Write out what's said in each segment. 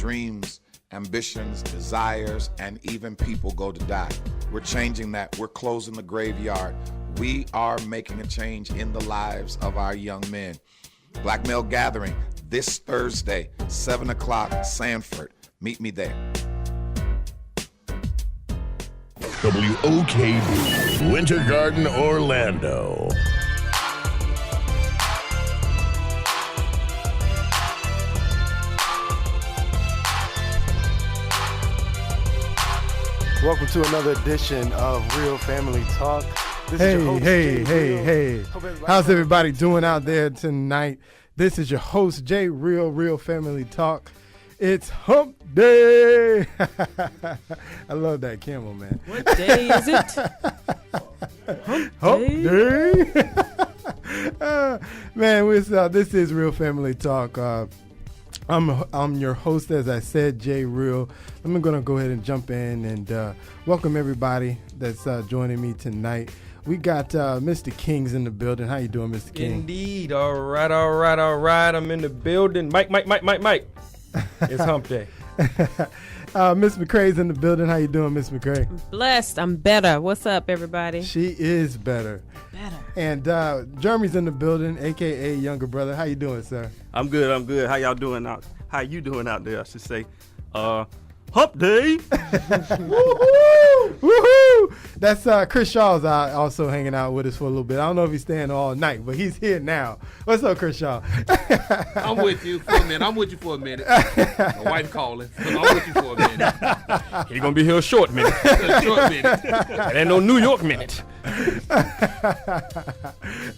dreams, ambitions, desires, and even people go to die. We're changing that. We're closing the graveyard. We are making a change in the lives of our young men. Black Male Gathering this Thursday, 7 o'clock, Sanford. Meet me there. WOKB, Winter Garden, Orlando. Welcome to another edition of Real Family Talk. This is your host, Hey. How's everybody doing out there tonight? This is your host, Jay Real Family Talk. It's Hump Day. I love that camel, man. What day is it? Hump Day. Man, this is Real Family Talk. I'm your host, as I said, Jay Real. I'm going to go ahead and jump in and welcome everybody that's joining me tonight. We got Mr. King's in the building. How you doing, Mr. King? Indeed. All right. I'm in the building. Mike. It's Hump Day. Miss McCrae's in the building. How you doing, Miss McCrae? Blessed. I'm better. What's up, everybody? She is better. And Jeremy's in the building, a.k.a. younger brother. How you doing, sir? I'm good. How y'all doing out? How you doing out there, I should say. Hump Day. Woohoo! That's Chris Shaw's also hanging out with us for a little bit. I don't know if he's staying all night, but he's here now. What's up, Chris Shaw? I'm with you for a minute. My wife calling. I'm with you for a minute. He's going to be here a short minute. That ain't no New York minute.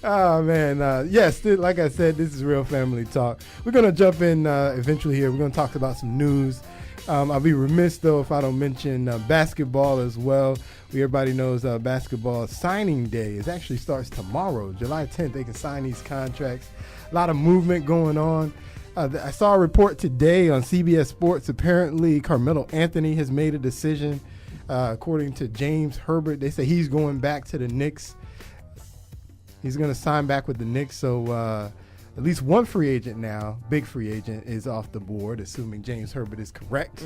Oh, man. Yes, like I said, this is Real Family Talk. We're going to jump in eventually here. We're going to talk about some news. I'll be remiss, though, if I don't mention basketball as well. Everybody knows basketball signing day actually starts tomorrow, July 10th. They can sign these contracts. A lot of movement going on. I saw a report today on CBS Sports. Apparently, Carmelo Anthony has made a decision. According to James Herbert, they say he's going back to the Knicks. He's going to sign back with the Knicks, so at least one free agent now, big free agent, is off the board, assuming James Herbert is correct.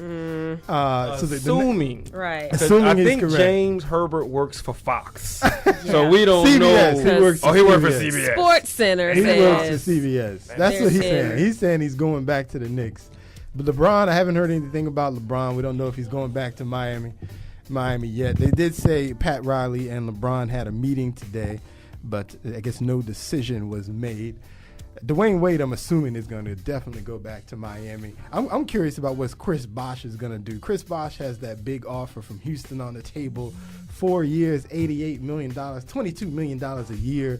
Assuming. Right. Assuming I he's think correct. James Herbert works for Fox. So we don't CBS. know. He works he works for CBS. Sports Center He works says. for CBS. That's what he's saying. He's saying he's going back to the Knicks. But LeBron, I haven't heard anything about LeBron. We don't know if he's going back to Miami yet. They did say Pat Riley and LeBron had a meeting today, but I guess no decision was made. Dwayne Wade, I'm assuming, is going to definitely go back to Miami. I'm curious about what Chris Bosh is going to do. Chris Bosh has that big offer from Houston on the table, 4 years, $88 million, $22 million a year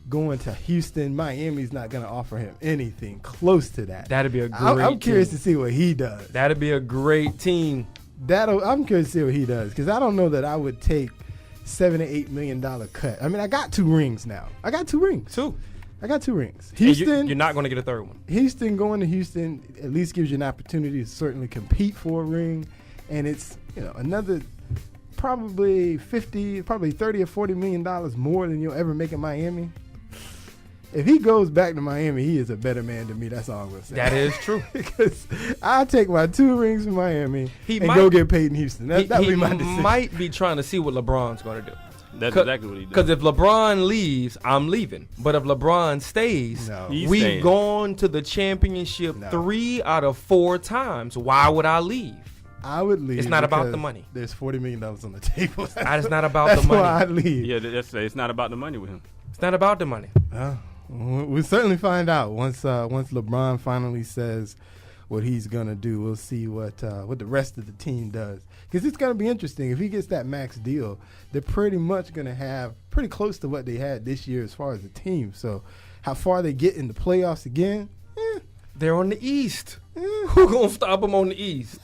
going to Houston. Miami's not going to offer him anything close to that. That'd be a great I'm curious team. to see what he does. That'd be a great team. I'm curious to see what he does, because I don't know that I would take $7 to $8 million cut. I mean, I got 2 rings now. I got 2 rings. Houston, You're not going to get a third one. Houston, going to Houston at least gives you an opportunity to certainly compete for a ring, and it's another probably $30 or $40 million more than you'll ever make in Miami. If he goes back to Miami, he is a better man than me. That's all I'm going to say. That is true. Because I'll take my 2 rings from Miami go get paid in Houston. That would be my decision. He might be trying to see what LeBron's going to do. That's exactly what he does. Because if LeBron leaves, I'm leaving. But if LeBron stays, we've gone to the championship 3 out of 4 times. Why would I leave? I would leave. It's not about the money. There's $40 million on the table. It's not about the money. That's why I'd leave. Yeah, it's not about the money with him. It's not about the money. We'll certainly find out once LeBron finally says what he's gonna do. We'll see what the rest of the team does, because it's gonna be interesting. If he gets that max deal, they're pretty much gonna have pretty close to what they had this year as far as the team. So, how far they get in the playoffs again? They're on the East. Who gonna stop them on the East?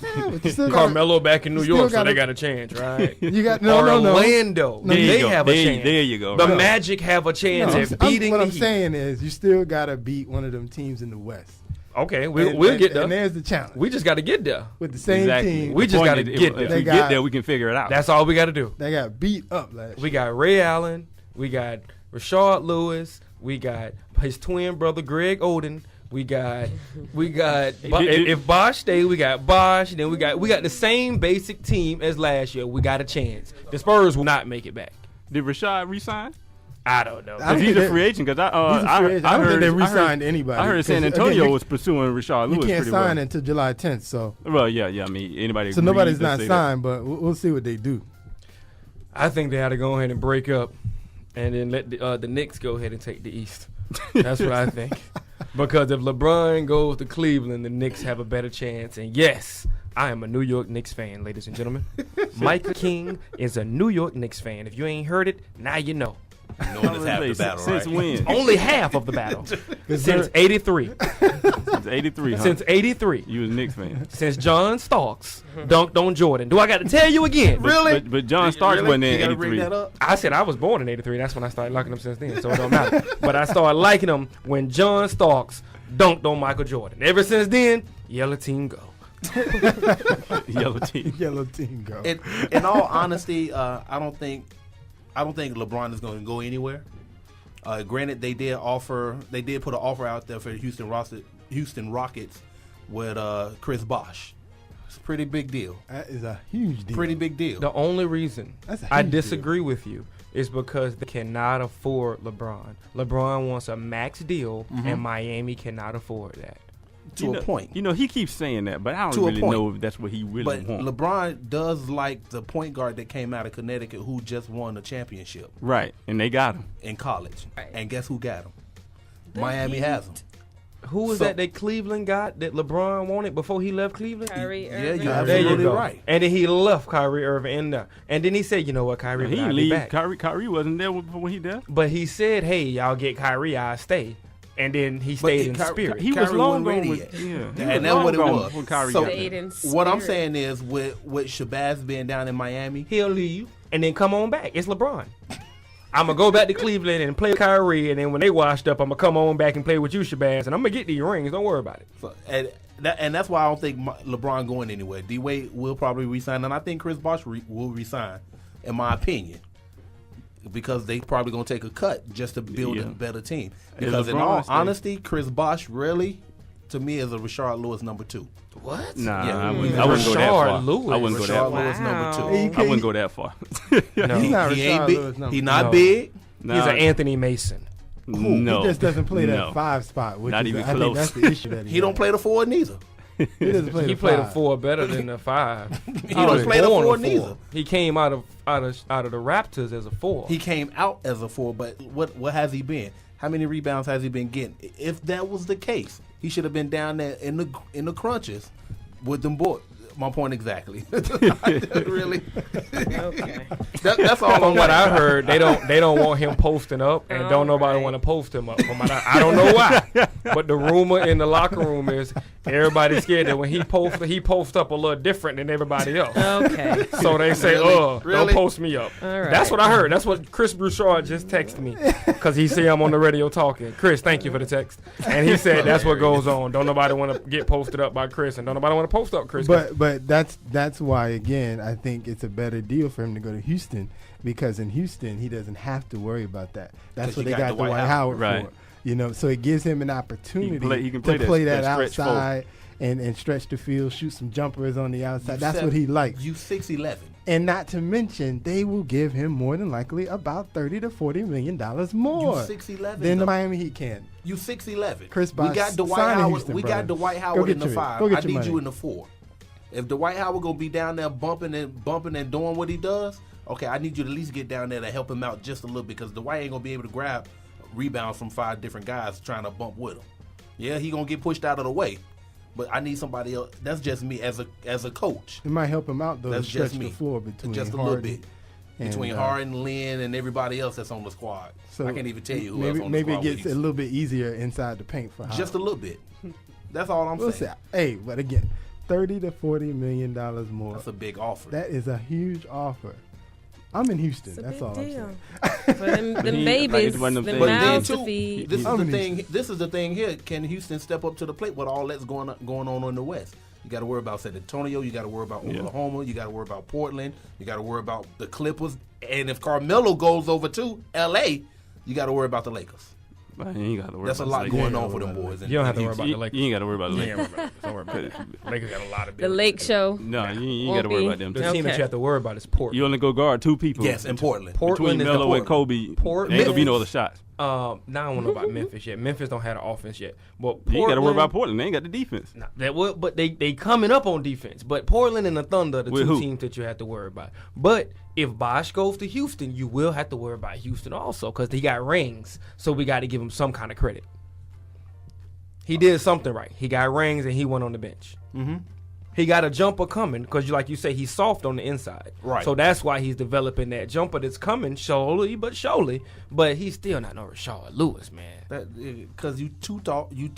Carmelo back in New York, so they got a chance, right? You got Orlando. They have a chance. There you go. The Magic have a chance at beating what the I'm Heat. saying is, you still gotta beat one of them teams in the West. Okay, we'll get there. And there's the challenge. We just got to get there. With the same team. We just got to get there. If we get there, we can figure it out. That's all we got to do. They got beat up last year. We got Ray Allen. We got Rashard Lewis. We got his twin brother, Greg Oden. We got if Bosh stay, we got Bosh. Then we got the same basic team as last year. We got a chance. The Spurs will not make it back. Did Rashad resign? I don't know. He's a free agent. Because I don't think they re-signed anybody. I heard San Antonio was pursuing Rashad Lewis. You can't pretty sign well. until July 10th. So well, yeah. I mean, anybody. So nobody's not signed, but we'll see what they do. I think they had to go ahead and break up, and then let the Knicks go ahead and take the East. That's what I think. Because if LeBron goes to Cleveland, the Knicks have a better chance. And yes, I am a New York Knicks fan, ladies and gentlemen. Mike King is a New York Knicks fan. If you ain't heard it, now you know. Knowing it's half the battle, Since when? Only half of the battle. Since 83. Since 83, huh? Since 83. You was a Knicks fan. Since John Starks dunked on Jordan. Do I got to tell you again? Really? But John Starks wasn't in 83. I said I was born in 83. That's when I started liking him since then, so it don't matter. But I started liking him when John Starks dunked on Michael Jordan. Ever since then, yellow team go. Yellow team go. In all honesty, I don't think LeBron is going to go anywhere. Granted, they did put an offer out there for the Houston Rockets with Chris Bosh. It's a pretty big deal. That is a huge deal. Pretty big deal. The only reason I disagree with you is because they cannot afford LeBron. LeBron wants a max deal, and Miami cannot afford that. To a point. You know, he keeps saying that, but I don't really know if that's what he really wants. But LeBron does like the point guard that came out of Connecticut who just won a championship. Right, and they got him. In college. Right. And guess who got him? Miami has him. Who was that Cleveland got that LeBron wanted before he left Cleveland? Kyrie Irving. Yeah, you're There you absolutely go. right. And then he left Kyrie Irving in there. And then he said, you know what, Kyrie, He I'll didn't be leave. back. Kyrie wasn't there when he did. But he said, hey, y'all get Kyrie, I'll stay. And then he stayed in spirit. He was Kyrie long wasn't gone ready with, yet. And that's what it was. When Kyrie So got Stayed there. in what I'm spirit. saying is with Shabazz being down in Miami, He'll leave and then come on back. It's LeBron. I'm going to go back to Cleveland and play with Kyrie, and then when they washed up, I'm going to come on back and play with you, Shabazz, and I'm going to get these rings. Don't worry about it. so, and that's why I don't think LeBron going anywhere. D-Wade will probably resign, and I think Chris Bosh will resign, in my opinion, because they probably going to take a cut just to build a better team. Because in all honesty, Chris Bosh really, to me, is a Rashard Lewis number 2. What? Nah, Yeah. I wouldn't go that far. Rashard Lewis. I wouldn't go that Rashard far. Lewis number 2. I wouldn't go that far. No. He's not He ain't Rashard big. Lewis number He two. not No. big. He's an Anthony Mason. No. He just doesn't play that No. 5 spot. Which Not is, even I think close. that's the issue that He don't play the 4 neither. He doesn't play He the played a 5. 4 better than a 5. He don't play the 4 neither. He came out of the Raptors as a 4. He came out as a 4, but what has he been? How many rebounds has he been getting? If that was the case, he should have been down there in the crunches with them boys. My point exactly. Really? Okay. That's all. From what I heard, they don't want him posting up, and don't nobody want to post him up. I don't know why, but the rumor in the locker room is everybody's scared that when he posts up a little different than everybody else. Okay. So they say, Really? don't post me up. All right. That's what I heard. That's what Chris Broussard just texted me because he see I'm on the radio talking. Chris, thank you for the text. And he said that's what goes on. Don't nobody want to get posted up by Chris, and don't nobody want to post up Chris. But that's why, again, I think it's a better deal for him to go to Houston, because in Houston he doesn't have to worry about that. That's what they got Dwight Howard Right. for. You know, so it gives him an opportunity He can play to play that that stretch four. outside and stretch the field, shoot some jumpers on the outside. That's what he likes. You 6'11". And not to mention, they will give him more than likely about $30 to $40 million more You 6'11". than the Miami Heat can. You 6'11". Chris We Bosh got Dwight signing Howard. Houston, We brother. got Dwight Go Howard get in the your- 5. go get I your need money. you in the 4. If Dwight Howard gonna be down there bumping and doing what he does, okay, I need you to at least get down there to help him out just a little bit, because Dwight ain't gonna be able to grab rebounds from 5 different guys trying to bump with him. Yeah, he gonna get pushed out of the way, but I need somebody else. That's just me as a coach. It might help him out, though, That's to stretch just me. the floor between Just a Harden little bit. Between and, Harden, Lynn, and everybody else that's on the squad. I can't even tell you who else on the maybe squad. it gets a little bit easier inside the paint for Howard. Just a little bit. That's all I'm We'll saying. see. Hey, but again, $30 to $40 million more. That's a big offer. That is a huge offer. I'm in Houston. It's a That's big all deal. I'm saying. For them But he- babies, like, it's one of the them But things. then mouths to too, feed. this is I'm the in thing. Houston. This is the thing here. Can Houston step up to the plate with all that's going on in the West? You got to worry about San Antonio. You got to worry about Oklahoma. You got to worry about Portland. You got to worry about the Clippers. And if Carmelo goes over to L.A., you got to worry about the Lakers. You ain't got to worry That's a about lot the going Lakers. on for them boys. You don't have to worry about You the Lakers. ain't got to worry about the You ain't Lakers. worry about it. Don't worry about it. Lakers got a lot of The Lake Show. No, you ain't Won't got to worry be. about them. The team that Okay. you have to worry about is Portland. You only go guard 2 people. Yes, in Portland. Portland Between is the Melo and Kobe, Portland- there ain't gonna be no other shots. Now I don't know about Memphis yet. Memphis don't have an offense yet. But Portland, You ain't got to worry about Portland. They ain't got the defense. Nah, but they coming up on defense. But Portland and the Thunder are the With two who? teams that you have to worry about. But if Bosh goes to Houston, you will have to worry about Houston also because he got rings. So we got to give him some kind of credit. He did something right. He got rings and he went on the bench. Mm-hmm. He got a jumper coming because, like you say, he's soft on the inside. Right. So that's why he's developing that jumper that's coming slowly but surely. But he's still not no Rashard Lewis, man. Because you too tall, you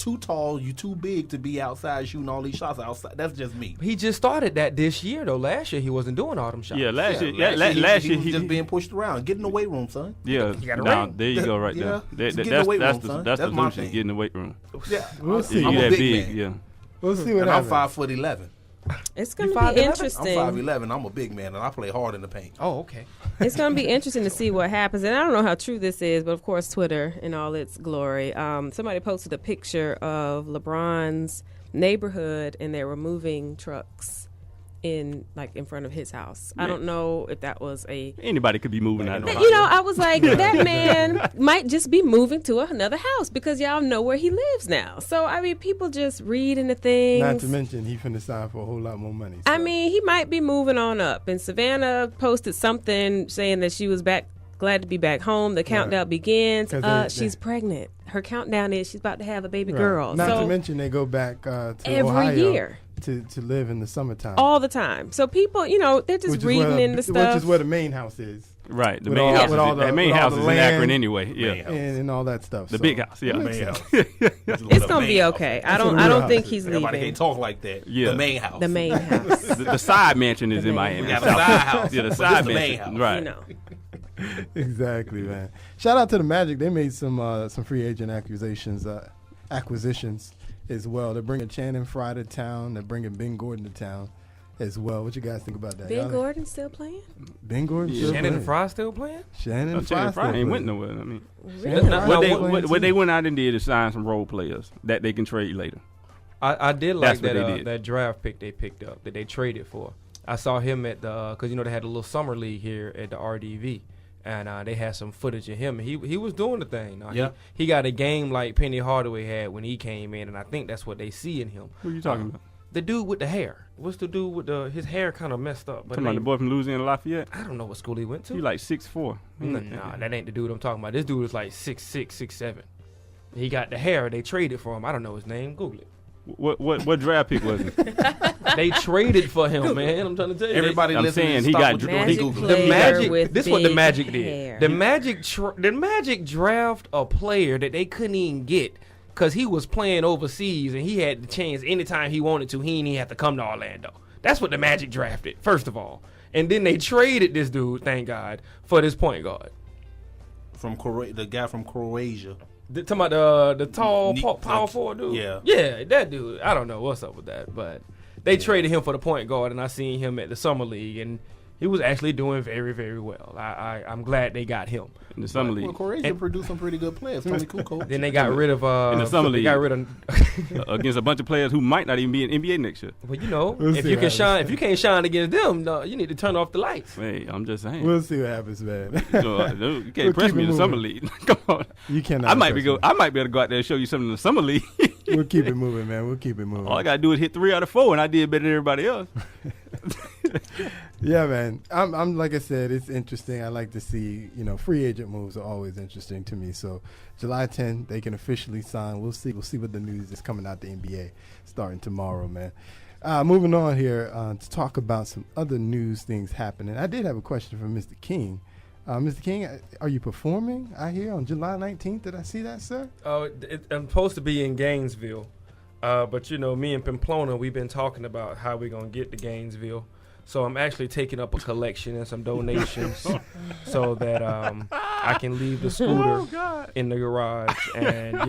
too big to be outside shooting all these shots outside. That's just me. He just started that this year, though. Last year, he wasn't doing all them shots. Yeah, last year he was just being pushed around. Get in the weight room, son. Yeah, You got a nah, ring. there you go, right Yeah. there. Just get in the weight room, son. That's the That's my solution. thing. Get in the weight room. Yeah, We'll see. I'm You a that big big, man. yeah. We'll see what And I'm happens. 5'11". It's going You to be 5'11"? interesting. I'm 5'11". I'm a big man, and I play hard in the paint. Oh, okay. It's going to be interesting to see what happens. And I don't know how true this is, but of course, Twitter in all its glory. Somebody posted a picture of LeBron's neighborhood, and they were moving trucks in front of his house. I don't know if that was a... Anybody could be moving out of You know, I was like, that man might just be moving to another house because y'all know where he lives now. So, I mean, people just read into things. Not to mention, he finna sign for a whole lot more money. I so. mean, he might be moving on up. And Savannah posted something saying that she was glad to be back home. The countdown begins. 'Cause She's pregnant. Her countdown is she's about to have a baby Right. girl. Not so to mention, they go back to every Ohio year. to live in the summertime. all the time. So people, they're just which reading is into Which stuff. is where the main house is. Right, the With main all- house. with all the- That main with all house the is in Akron land. anyway. Yeah, Main house. And all that stuff. the so. big house. Yeah, Main house. It's gonna be okay. I don't real think house he's Everybody leaving. can't talk like that. Yeah. The main house. The main house. The side mansion is The in main Miami. We got a South- side house. Yeah, the but side this the main mansion. house. Right. You know. Exactly, man. Shout out to the Magic. They made some free agent acquisitions as well. They're bringing Channing Frye to town. They're bringing Ben Gordon to town as well. What you guys think about that? Ben Y'all- Gordon still playing? Ben Gordon. Yeah. still Shannon playing. Fry still playing? Shannon No, Fry Channing still Frye ain't went playing. nowhere. I mean, Really? Now, what they went out and did is sign some role players that they can trade later. I did like That's what they that did. that draft pick they picked up that they traded for. I saw him at the because they had a little summer league here at the RDV, and they had some footage of him. He was doing the thing. Yeah. He got a game like Penny Hardaway had when he came in, and I think that's what they see in him. Who are you talking about? The dude with the hair. What's the dude with his hair kind of messed up? But Talking about the boy from Louisiana Lafayette? I don't know what school he went to. He like 6'4". Nah, that ain't the dude I'm talking about. This dude is like 6'6", 6'7". He got the hair. They traded for him. I don't know his name. Google it. What draft pick was it? They traded for him, man. I'm trying to tell you. Everybody I'm listening, saying he stop got what you're dr- doing. Magic Google it. The player Magic. with This is what the big Magic hair. did. The Magic draft a player that they couldn't even get because he was playing overseas and he had the chance anytime he wanted to. He didn't even have to come to Orlando. That's what the Magic drafted, first of all. And then they traded this dude, thank God, for this point guard. The guy from Croatia. Talking about the tall Neat- power forward dude. Yeah. Yeah, that dude. I don't know what's up with that, but they traded him for the point guard, and I seen him at the summer league, and he was actually doing very, very well. I'm glad they got him. In the summer Well, league. Croatia produced some pretty good players. Tony Kukoc. Then they got rid of In the summer they league. got rid of Against a bunch of players who might not even be in NBA next year. well, you know, We'll if see you what can happens. shine, if you can't shine against them, no, you need to turn off the lights. Hey, I'm just saying. We'll see what happens, man. You can't We'll press keep me it in the summer moving. league. Come on. You cannot. I might be impress I might be able to go out there and show you something in the summer league. me. We'll keep it moving, man. We'll keep it moving. All I gotta do is hit 3 out of 4, and I did better than everybody else. Yeah, man. I'm like I said, it's interesting. I like to see, free agent moves are always interesting to me. So July 10th, they can officially sign. We'll see what the news is coming out the NBA starting tomorrow, man. Moving on here to talk about some other news things happening. I did have a question for Mr. King. Mr. King, are you performing out here on July 19th? Did I see that, sir? I'm supposed to be in Gainesville, but me and Pamplona, we've been talking about how we're gonna get to Gainesville. So I'm actually taking up a collection and some donations so that I can leave the scooter in the garage and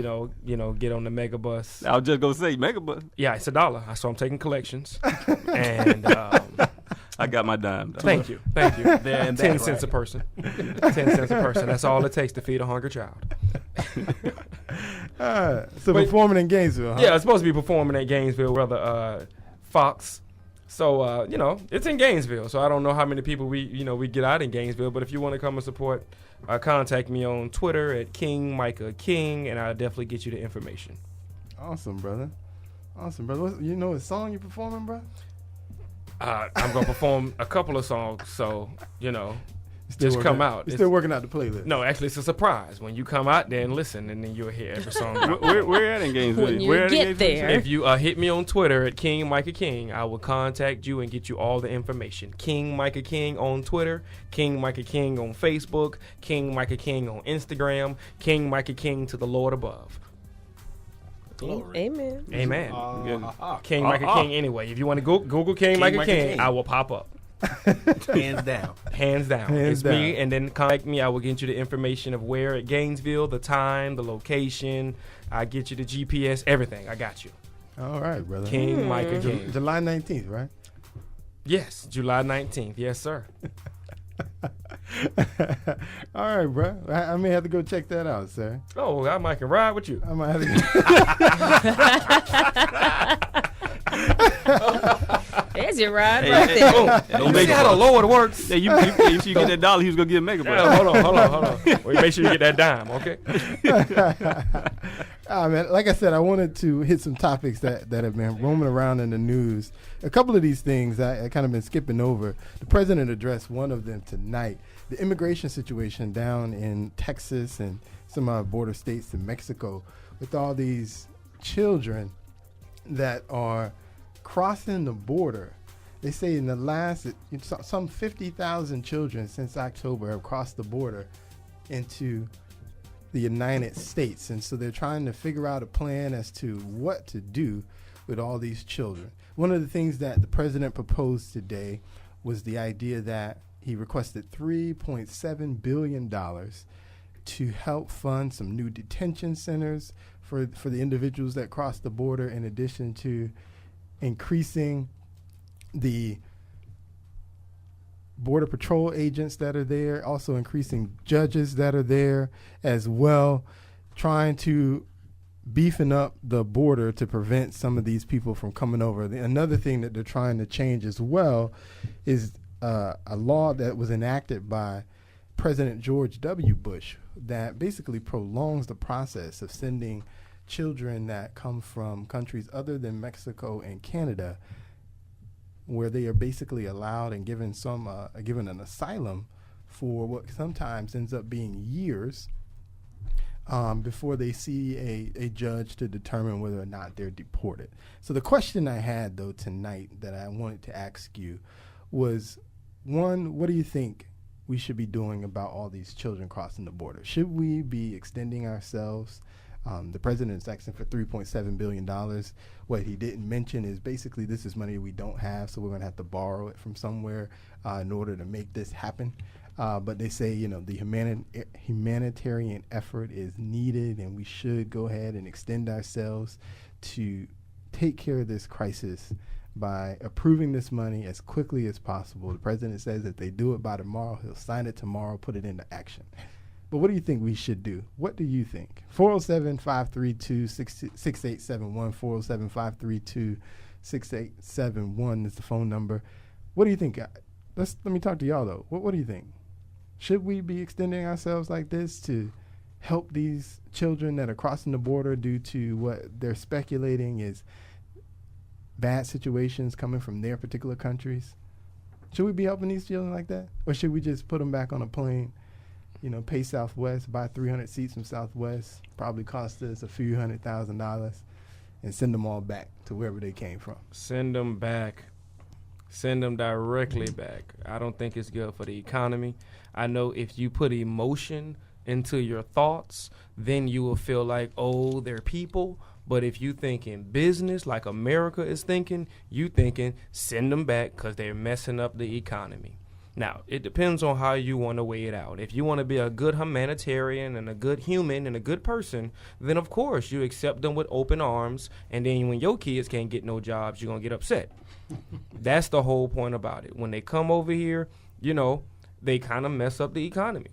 get on the mega bus. I was just gonna say Megabus. Yeah, it's $1. So I'm taking collections, and I got my dime. Though. thank you. There and 10 that, cents right. a person. 10 cents a person. That's all it takes to feed a hungry child. So performing in Gainesville, huh? Yeah, it's supposed to be performing at Gainesville, brother Fox. So, it's in Gainesville. So I don't know how many people we get out in Gainesville. But if you want to come and support, contact me on Twitter at King Micah King, and I'll definitely get you the information. Awesome, brother. You know what song you performing, bro? I'm going to perform a couple of songs. So, just come out. You're still working out the playlist. No, actually, it's a surprise. When you come out there and listen, and then you'll hear every song. Where at in Gainesville? When you Where at in get Gainesville? there. If you hit me on Twitter at King Micah King, I will contact you and get you all the information. King Micah King on Twitter, King Micah King on Facebook, King Micah King on Instagram, King Micah King to the Lord above. Amen. Amen. King Micah King anyway. If you want to Google King Micah King, I will pop up. Hands down. Hands down. Hands It's down. me, and then contact me. I will get you the information of where at Gainesville, the time, the location. I get you the GPS, everything. I got you. All right, brother. King Micah King. July 19th, right? Yes, July 19th. Yes, sir. All right, bro. I may have to go check that out, sir. Oh, I might can ride with you. I might have to. There's your ride right there. You see how the Lord works? Yeah, you get that dollar, he was gonna get a mega Yeah, bro. hold on. Wait, make sure you get that dime, okay? Man, like I said, I wanted to hit some topics that have been roaming around in the news. A couple of these things I kind of been skipping over. The president addressed one of them tonight. The immigration situation down in Texas and some border states in Mexico with all these children that are crossing the border. They say in the last, some 50,000 children since October have crossed the border into the United States. And so they're trying to figure out a plan as to what to do with all these children. One of the things that the president proposed today was the idea that he requested $3.7 billion to help fund some new detention centers for the individuals that cross the border, in addition to increasing the Border Patrol agents that are there, also increasing judges that are there as well, trying to beefing up the border to prevent some of these people from coming over. Another thing that they're trying to change as well is a law that was enacted by President George W. Bush that basically prolongs the process of sending children that come from countries other than Mexico and Canada, where they are basically allowed and given given an asylum for what sometimes ends up being years before they see a judge to determine whether or not they're deported. So the question I had, though, tonight that I wanted to ask you was, one, what do you think we should be doing about all these children crossing the border? Should we be extending ourselves? The president's asking for $3.7 billion. What he didn't mention is basically this is money we don't have, so we're going to have to borrow it from somewhere in order to make this happen. But they say, the humanitarian effort is needed, and we should go ahead and extend ourselves to take care of this crisis by approving this money as quickly as possible. The president says if they do it by tomorrow, he'll sign it tomorrow, put it into action. But what do you think we should do? What do you think? 407-532-6871, 407-532-6871 is the phone number. What do you think? Let me talk to y'all, though. What do you think? Should we be extending ourselves like this to help these children that are crossing the border due to what they're speculating is bad situations coming from their particular countries? Should we be helping these children like that? Or should we just put them back on a plane, pay Southwest, buy 300 seats from Southwest, probably cost us a few $100,000, and send them all back to wherever they came from? Send them back. Send them directly back. I don't think it's good for the economy. I know if you put emotion into your thoughts, then you will feel like, oh, they're people. But if you think in business like America is thinking, you thinking send them back because they're messing up the economy. Now, it depends on how you want to weigh it out. If you want to be a good humanitarian and a good human and a good person, then of course you accept them with open arms. And then when your kids can't get no jobs, you're going to get upset. That's the whole point about it. When they come over here, they kind of mess up the economy.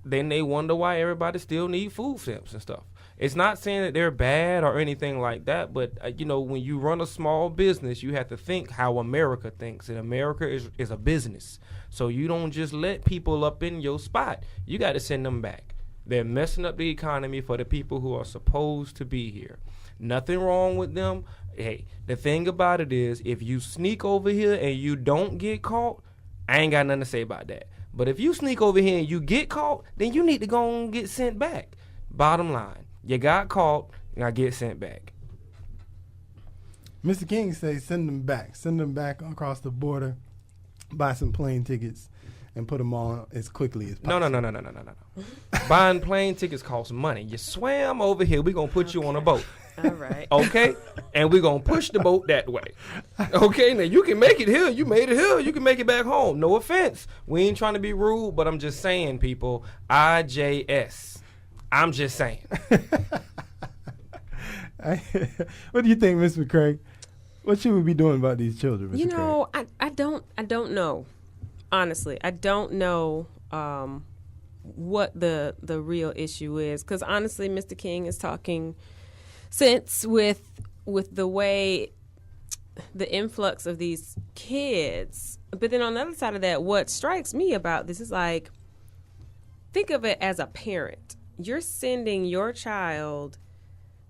Then they wonder why everybody still need food stamps and stuff. It's not saying that they're bad or anything like that, but when you run a small business, you have to think how America thinks, and America is a business. So you don't just let people up in your spot. You got to send them back. They're messing up the economy for the people who are supposed to be here. Nothing wrong with them. Hey, the thing about it is, if you sneak over here and you don't get caught, I ain't got nothing to say about that. But if you sneak over here and you get caught, then you need to go and get sent back. Bottom line, you got caught, now get sent back. Mr. King says send them back. Send them back across the border, buy some plane tickets, and put them on as quickly as possible. No. Buying plane tickets costs money. You swam over here, we're going to put you on a boat. All right. Okay? And we're going to push the boat that way. Okay? Now, you can make it here. You made it here. You can make it back home. No offense. We ain't trying to be rude, but I'm just saying, people, IJS. I'm just saying. What do you think, Mr. Craig? What should we be doing about these children, Mr. Craig? I don't know. Honestly, I don't know what the real issue is, because honestly, Mr. King is talking sense with the way the influx of these kids. But then on the other side of that, what strikes me about this is like, think of it as a parent. You're sending your child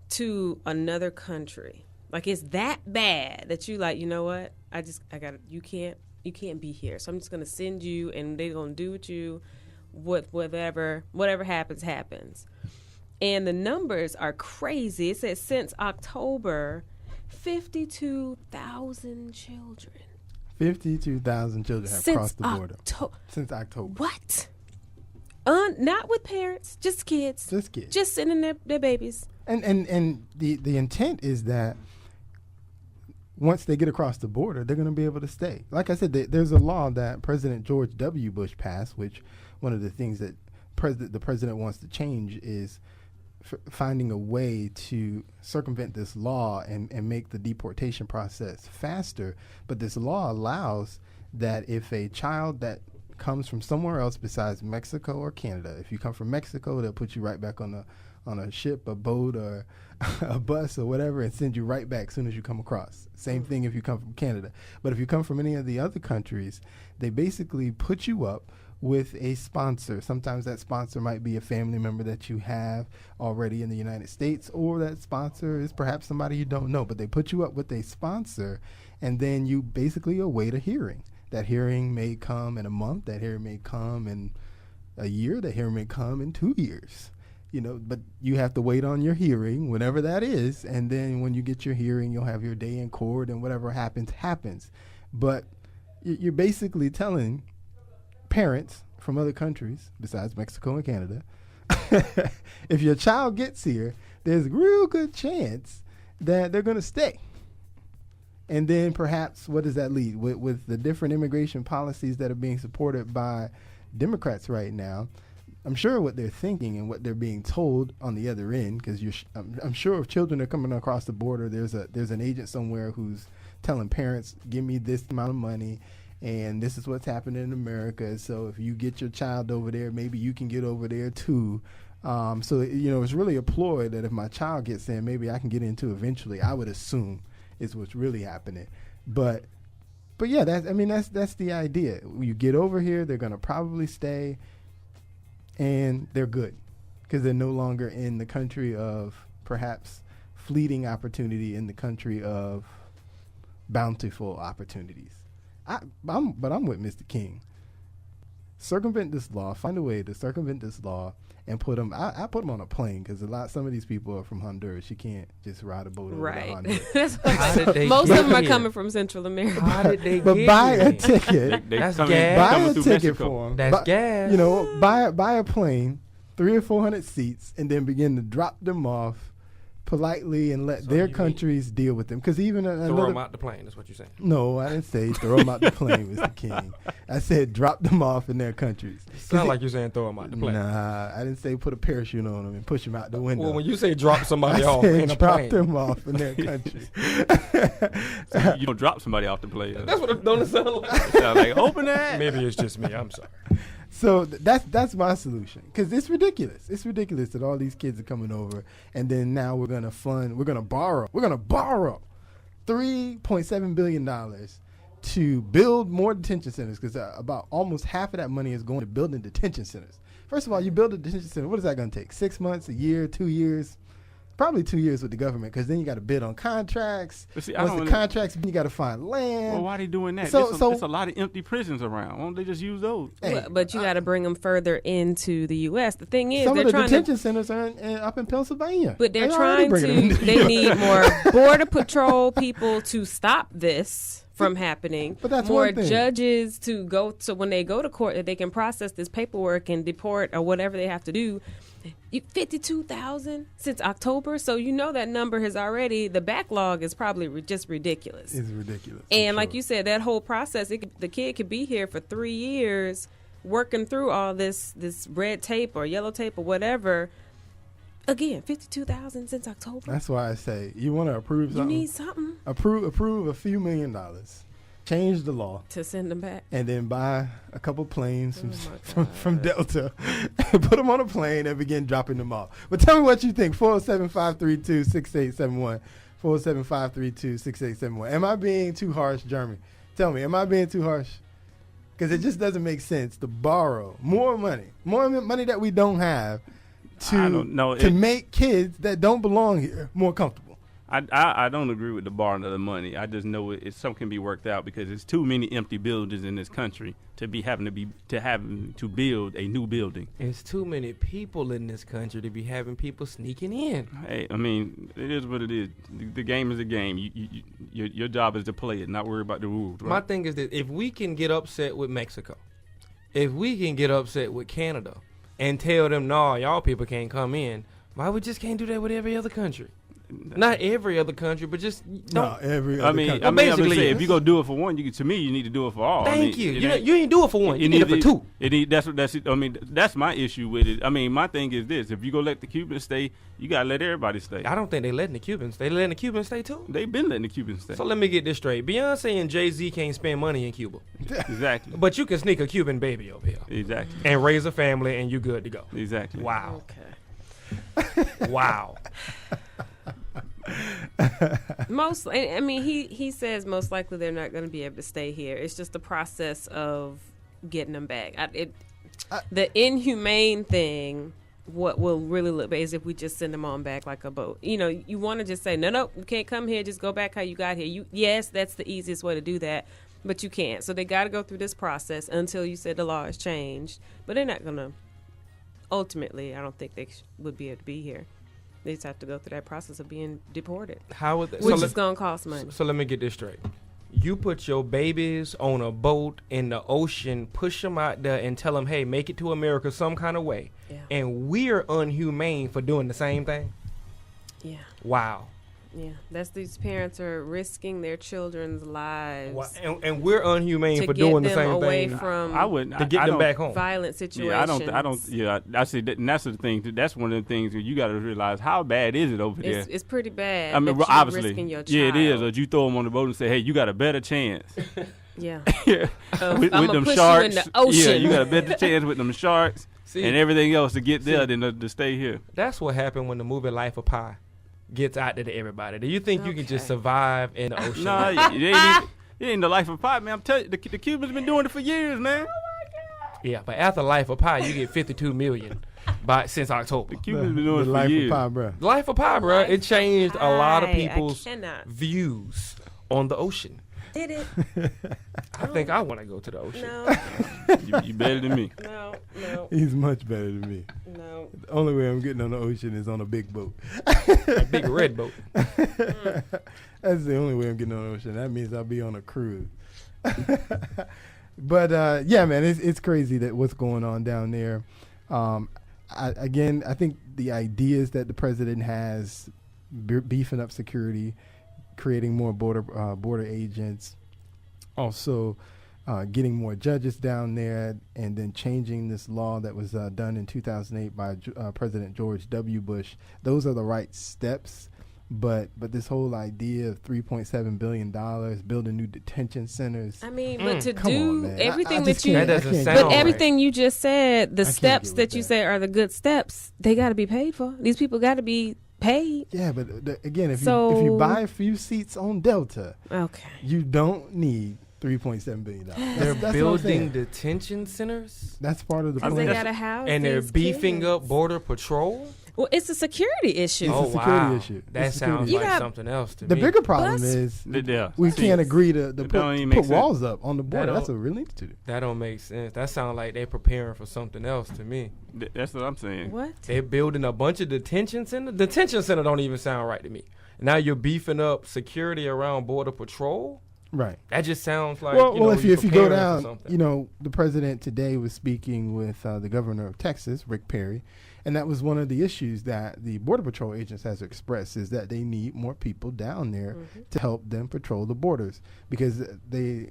to another country. Like, it's that bad that you like, you know what? You can't be here. So I'm just going to send you, and they're going to do with you whatever happens. And the numbers are crazy. It says since October, 52,000 children. 52,000 children have crossed the border. Since October. What? Not with parents, just kids. Just sending their babies. And the intent is that once they get across the border, they're going to be able to stay. Like I said, there's a law that President George W. Bush passed, which one of the things that the president wants to change is finding a way to circumvent this law and make the deportation process faster. But this law allows that if a child that comes from somewhere else besides Mexico or Canada, if you come from Mexico, they'll put you right back on a ship, a boat, or a bus or whatever, and send you right back as soon as you come across. Same thing if you come from Canada. But if you come from any of the other countries, they basically put you up with a sponsor. Sometimes that sponsor might be a family member that you have already in the United States, or that sponsor is perhaps somebody you don't know. But they put you up with a sponsor, and then you basically await a hearing. That hearing may come in a month. That hearing may come in a year. That hearing may come in 2 years. But you have to wait on your hearing, whenever that is, and then when you get your hearing, you'll have your day in court, and whatever happens. But you're basically telling parents from other countries, besides Mexico and Canada, if your child gets here, there's a real good chance that they're going to stay. And then perhaps, what does that lead? With the different immigration policies that are being supported by Democrats right now, I'm sure what they're thinking and what they're being told on the other end, because I'm sure if children are coming across the border, there's an agent somewhere who's telling parents, give me this amount of money, and this is what's happening in America. So if you get your child over there, maybe you can get over there too. So it's really a ploy that if my child gets in, maybe I can get into eventually. I would assume is what's really happening. But yeah, that's the idea. You get over here, they're gonna probably stay. And they're good because they're no longer in the country of perhaps fleeting opportunity, in the country of bountiful opportunities. But I'm with Mr. King. Circumvent this law. Find a way to circumvent this law and put them. I put them on a plane because some of these people are from Honduras. You can't just ride a boat over to Honduras. That's what most of them are coming from Central America. How did they but get buy here? a ticket. That's coming- gas. Buy a through ticket Mexico. for them. That's gas. Buy a plane, 300 or 400 seats, and then begin to drop them off politely and let their countries deal with them. Because even Throw them out the plane. That's what you're saying. No, I didn't say throw them out the plane, Mr. King. I said drop them off in their countries. Sound like you're saying throw them out the plane. Nah, I didn't say put a parachute on them and push them out the window. Well, when you say drop somebody I off said in a drop plane, them off in their countries. So you don't drop somebody off the plane. that's what it don't sound like. Sound like open that. Maybe it's just me. I'm sorry. So that's my solution, because it's ridiculous. It's ridiculous that all these kids are coming over, and then now we're gonna borrow $3.7 billion to build more detention centers, because about almost half of that money is going to building detention centers. First of all, you build a detention center. What is that going to take? 6 months, a year, 2 years? Probably 2 years with the government, because then you got to bid on contracts. But see, once the contracts, you got to find land. Well, why are they doing that? So There's a lot of empty prisons around. Why don't they just use those? Hey, But you got to bring them further into the U.S. The thing is, some they're of the trying detention to, centers are up in Pennsylvania. but they're already trying bringing them to. into They the need US. more border patrol people to stop this from happening. But that's more one thing. judges to go, so when they go to court, that they can process this paperwork and deport or whatever they have to do. 52,000 since October, so you know that number has already. The backlog is probably just ridiculous. It's ridiculous. And like you said, that whole process, the kid could be here for 3 years working through all this red tape or yellow tape or whatever. Again, 52,000 since October. That's why I say you want to approve You something. need something Approve a few $1 million. Change the law. to send them back. And then buy a couple planes Oh from Delta and put them on a plane and begin dropping them off. But tell me what you think. 407-532-6871. 407-532-6871. Am I being too harsh, Jeremy? Tell me, am I being too harsh? Because it just doesn't make sense to borrow more money that we don't have I don't know. to make kids that don't belong here more comfortable. I don't agree with the borrowing of the money. I just know something can be worked out, because there's too many empty buildings in this country to having to build a new building. It's too many people in this country to be having people sneaking in. Hey, I mean, it is what it is. The game is a game. Your job is to play it, not worry about the rules. Right? My thing is that if we can get upset with Mexico, if we can get upset with Canada and tell them, no, y'all people can't come in, why we just can't do that with every other country? Not every other country, but just don't. Every other country. I'm basically, gonna say, if you go do it for one, to me, you need to do it for all. Thank you. You ain't do it for one. You need it for two. That's my issue with it. I mean, my thing is this: if you go let the Cubans stay, you gotta let everybody stay. I don't think they letting the Cubans. They letting the Cubans stay too. They've been letting the Cubans stay. So let me get this straight. Beyonce and Jay-Z can't spend money in Cuba. Exactly. But you can sneak a Cuban baby over here. Exactly. And raise a family, and you good to go. Exactly. Wow. Okay. Wow. I mean, he says most likely they're not going to be able to stay here. It's just the process of getting them back. The inhumane thing, what will really look bad is if we just send them on back like a boat. You know, you want to just say, no, you can't come here. Just go back how you got here. Yes, that's the easiest way to do that, but you can't. So they got to go through this process until you said the law has changed. But they're not going to. Ultimately, I don't think they would be able to be here. They just have to go through that process of being deported, which is going to cost money. So let me get this straight. You put your babies on a boat in the ocean, push them out there, and tell them, hey, make it to America some kind of way. Yeah. And we're unhumane for doing the same thing? Yeah. Wow. Yeah. These parents are risking their children's lives. Wow. And we're unhumane to for get doing the them same away thing. from I wouldn't. To get them back home. violent situations. Yeah, I don't. Yeah, I see that, and that's the thing. That's one of the things that you got to realize. How bad is it over there? It's pretty bad. I mean, that you're obviously, risking your child. yeah, it is. Or you throw them on the boat and say, "Hey, you got a better chance." Yeah. with I'ma them push sharks. you in the ocean. Yeah, you got a better chance with them sharks See, and everything else to get there than to stay here. That's what happened when the movie Life of Pi gets out there to everybody. Do you think you can just survive in the ocean? No, it ain't the life of Pi, man. I'm telling you, the Cubans been doing it for years, man. Yeah, but after Life of Pi, you get $52 million since October. The Cubans been doing it for Life years. of Pi, bro. Life of Pi, bro. It changed a lot of people's cannot. views on the ocean. Did it? I think I want to go to the ocean. No. You better than me. No. He's much better than me. No. The only way I'm getting on the ocean is on a big boat. A big red boat. That's the only way I'm getting on the ocean. That means I'll be on a cruise. But yeah, man, it's crazy that what's going on down there. I think the ideas that the president has, beefing up security, creating more border agents, also getting more judges down there, and then changing this law that was done in 2008 by President George W. Bush. Those are the right steps, But this whole idea of $3.7 billion, building new detention centers. I mean, but to Come do on, man. everything I that just you, can't- That I doesn't can't sound get but with everything you just said, the can't steps get that with you that. say are the good steps, they got to be paid for. These people got to be paid. Yeah, but again, if you So- buy a few seats on Delta, Okay. you don't need $3.7 billion. They're That's what I'm building saying. detention centers, That's part of the Because plan. they got to house and they're these beefing kids. up Border Patrol. Well, it's a security issue. It's a Oh security wow, issue. that It's a security sounds issue. like You got- something else to The me. bigger problem Plus- is Yeah. we See, can't agree to it don't even make put sense. walls up on the border. don't- That's what we really need to do. That don't make sense. That sounds like they're preparing for something else to me. That's what I'm saying. What? They're building a bunch of detention centers. Detention center don't even sound right to me. Now you're beefing up security around Border Patrol. Right. That just sounds like Well, know, if you're you go preparing for down, something. the president today was speaking with the governor of Texas, Rick Perry, and that was one of the issues that the Border Patrol agents has expressed is that they need more people down there to help them patrol the borders because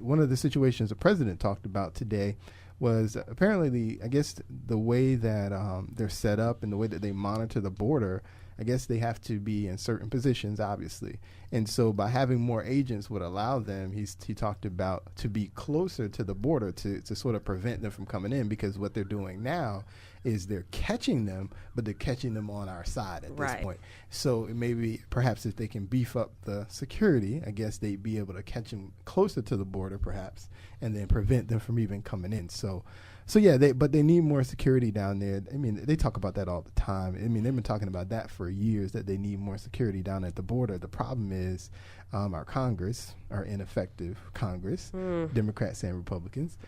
one of the situations the president talked about today was apparently the way that they're set up and the way that they monitor the border. I guess they have to be in certain positions, obviously. And so by having more agents would allow them, he talked about, to be closer to the border to sort of prevent them from coming in because what they're doing now is they're catching them, but they're catching them on our side at this point. So maybe perhaps if they can beef up the security, I guess they'd be able to catch them closer to the border perhaps and then prevent them from even coming in. So yeah, but they need more security down there. I mean, they talk about that all the time. I mean, they've been talking about that for years, that they need more security down at the border. The problem is our Congress, our ineffective Congress, Democrats and Republicans,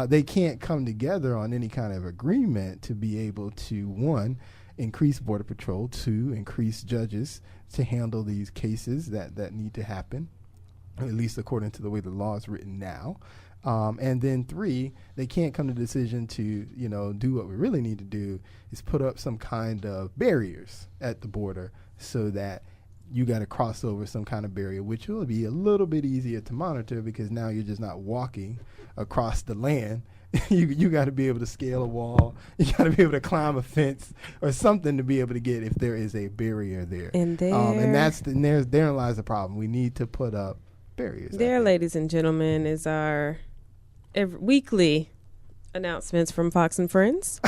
they can't come together on any kind of agreement to be able to, one, increase Border Patrol, two, increase judges to handle these cases that need to happen, at least according to the way the law is written now. And then three, they can't come to the decision to, do what we really need to do is put up some kind of barriers at the border so that you got to cross over some kind of barrier, which will be a little bit easier to monitor because now you're just not walking across the land. you got to be able to scale a wall. You got to be able to climb a fence or something to be able to get if there is a barrier there. And therein lies the problem. We need to put up barriers. There, ladies and gentlemen, is our weekly announcements from Fox and Friends.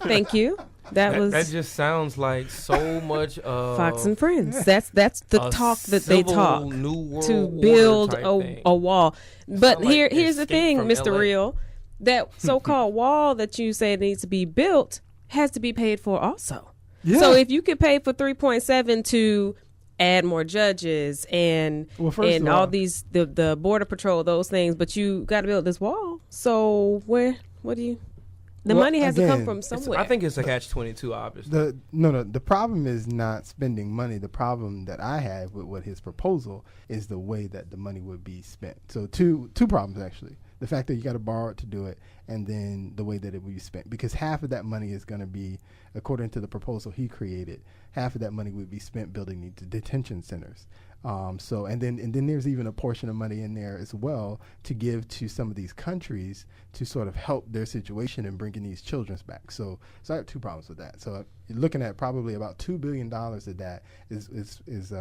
Thank you. That just sounds like so much Fox and Friends. That's the talk that they talk New World to Order build type thing. a wall. But Sound like here's the Escape thing, from Mr. LA. Real, that so-called wall that you say needs to be built has to be paid for also. Yeah. So if you could pay for 3.7 to add more judges and first of all all, these the Border Patrol, those things, but you got to build this wall. So what do you? The Well, money has to come again, from somewhere. I think it's a catch-22, obviously. The problem is not spending money. The problem that I have with what his proposal is the way that the money would be spent. So two problems actually. The fact that you got to borrow it to do it, and then the way that it will be spent. Because half of that money is going to be, according to the proposal he created, half of that money would be spent building these detention centers. And then there's even a portion of money in there as well to give to some of these countries to sort of help their situation in bringing these children back. So I have two problems with that. So you're looking at probably about $2 billion of that is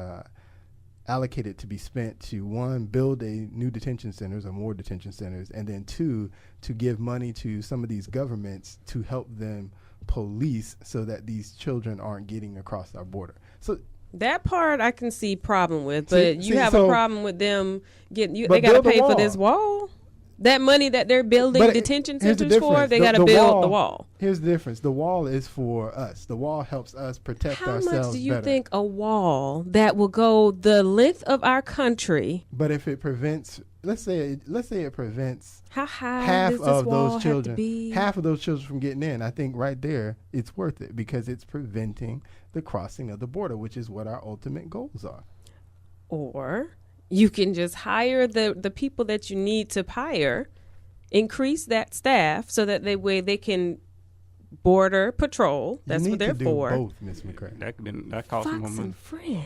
allocated to be spent to, one, build a new detention centers or more detention centers, and then two, to give money to some of these governments to help them police so that these children aren't getting across our border. So that part I can see problem with, but you have so a problem with them getting. But They got to build a pay for wall. this wall. That money that they're building But detention here's the centers for, difference. they got to build the wall. Here's the difference. The wall is for us. The wall helps us protect How ourselves much do you better. think a wall that will go the length of our country? But if it prevents, let's say it prevents How high half does this of wall those have to children, be? half of those children from getting in, I think right there it's worth it because it's preventing the crossing of the border, which is what our ultimate goals are. Or you can just hire the people that you need to hire, increase that staff so that they can border patrol. That's you what need they're to do for. Both, Miss McCray. That costs more Fox money. and Friends.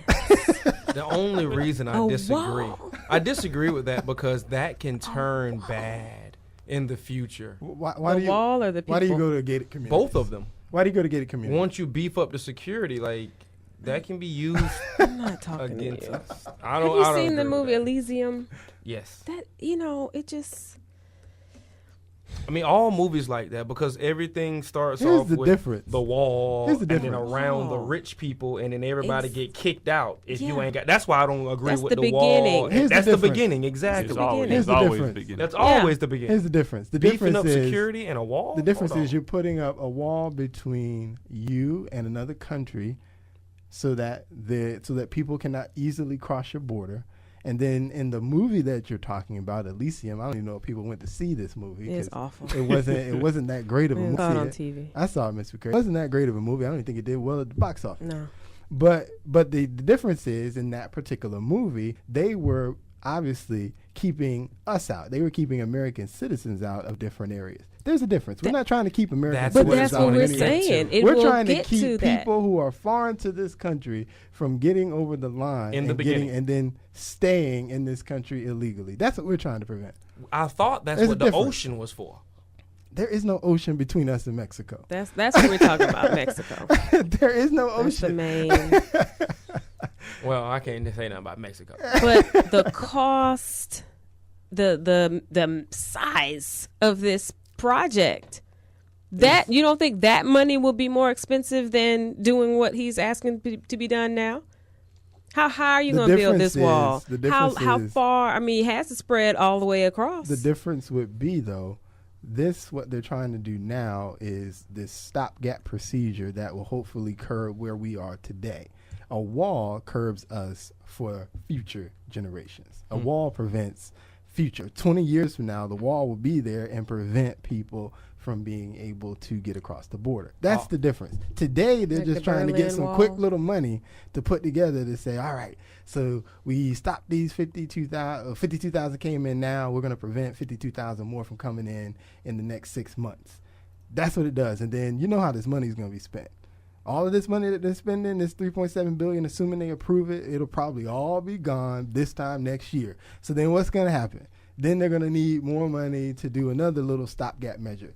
The only reason I A disagree, wall. I disagree with that because that can turn bad in the future. Why The do you, wall or the Why do you people? go to a gated community? Both of them. Why do you go to gated community? Once you beef up the security, like that can be used I'm not talking against to you. us. Have you seen the agree with movie that. Elysium? Yes. That it just. I mean, all movies like that because everything starts Here's off the with difference. the wall Here's the and then difference. around the Wall. rich people, and then everybody Ex- get kicked out if you Yeah. ain't got. That's why I don't agree That's with the the wall. beginning. Here's the That's the difference. beginning, exactly. It's always, Here's it's the always difference. the beginning. That's Yeah. always the beginning. Here's the difference. The Beefing difference up is security and a wall. the difference Hold is on. you're putting up a wall between you and another country, so that people cannot easily cross your border. And then in the movie that you're talking about, Elysium, I don't even know if people went to see this movie. It's 'cause awful. It wasn't that great of a I movie. saw it on TV. I saw it, Mr. Craig. It wasn't that great of a movie. I don't even think it did well at the box office. No. But the difference is in that particular movie, they were obviously keeping us out. They were keeping American citizens out of different areas. There's a difference. We're not trying to keep American That's citizens But that's out what of we're any- saying. It We're will trying to get keep to that. people who are foreign to this country from getting over the line In the and getting beginning. and then staying in this country illegally. That's what we're trying to prevent. I thought that's There's what a the difference. ocean was for. There is no ocean between us and Mexico. That's what we're talking about, Mexico. There is no That's the ocean. main. Well, I can't say nothing about Mexico. But the cost, the size of this project, that you don't think that money will be more expensive than doing what he's asking to be done now? How high are you The going to build this difference wall? is- the difference How is- far? I mean, it has to spread all the way across. The difference would be, though, what they're trying to do now is this stopgap procedure that will hopefully curb where we are today. A wall curbs us for future generations. A wall prevents future. 20 years from now, the wall will be there and prevent people from being able to get across the border. That's the difference. Today, they're Like just the trying to get Berlin some quick Wall. little money to put together to say, all right, so we stopped these 52,000 came in now. We're going to prevent 52,000 more from coming in the next 6 months. That's what it does. And then you know how this money is going to be spent. All of this money that they're spending, this $3.7 billion, assuming they approve it, it'll probably all be gone this time next year. So then what's going to happen? Then they're going to need more money to do another little stopgap measure.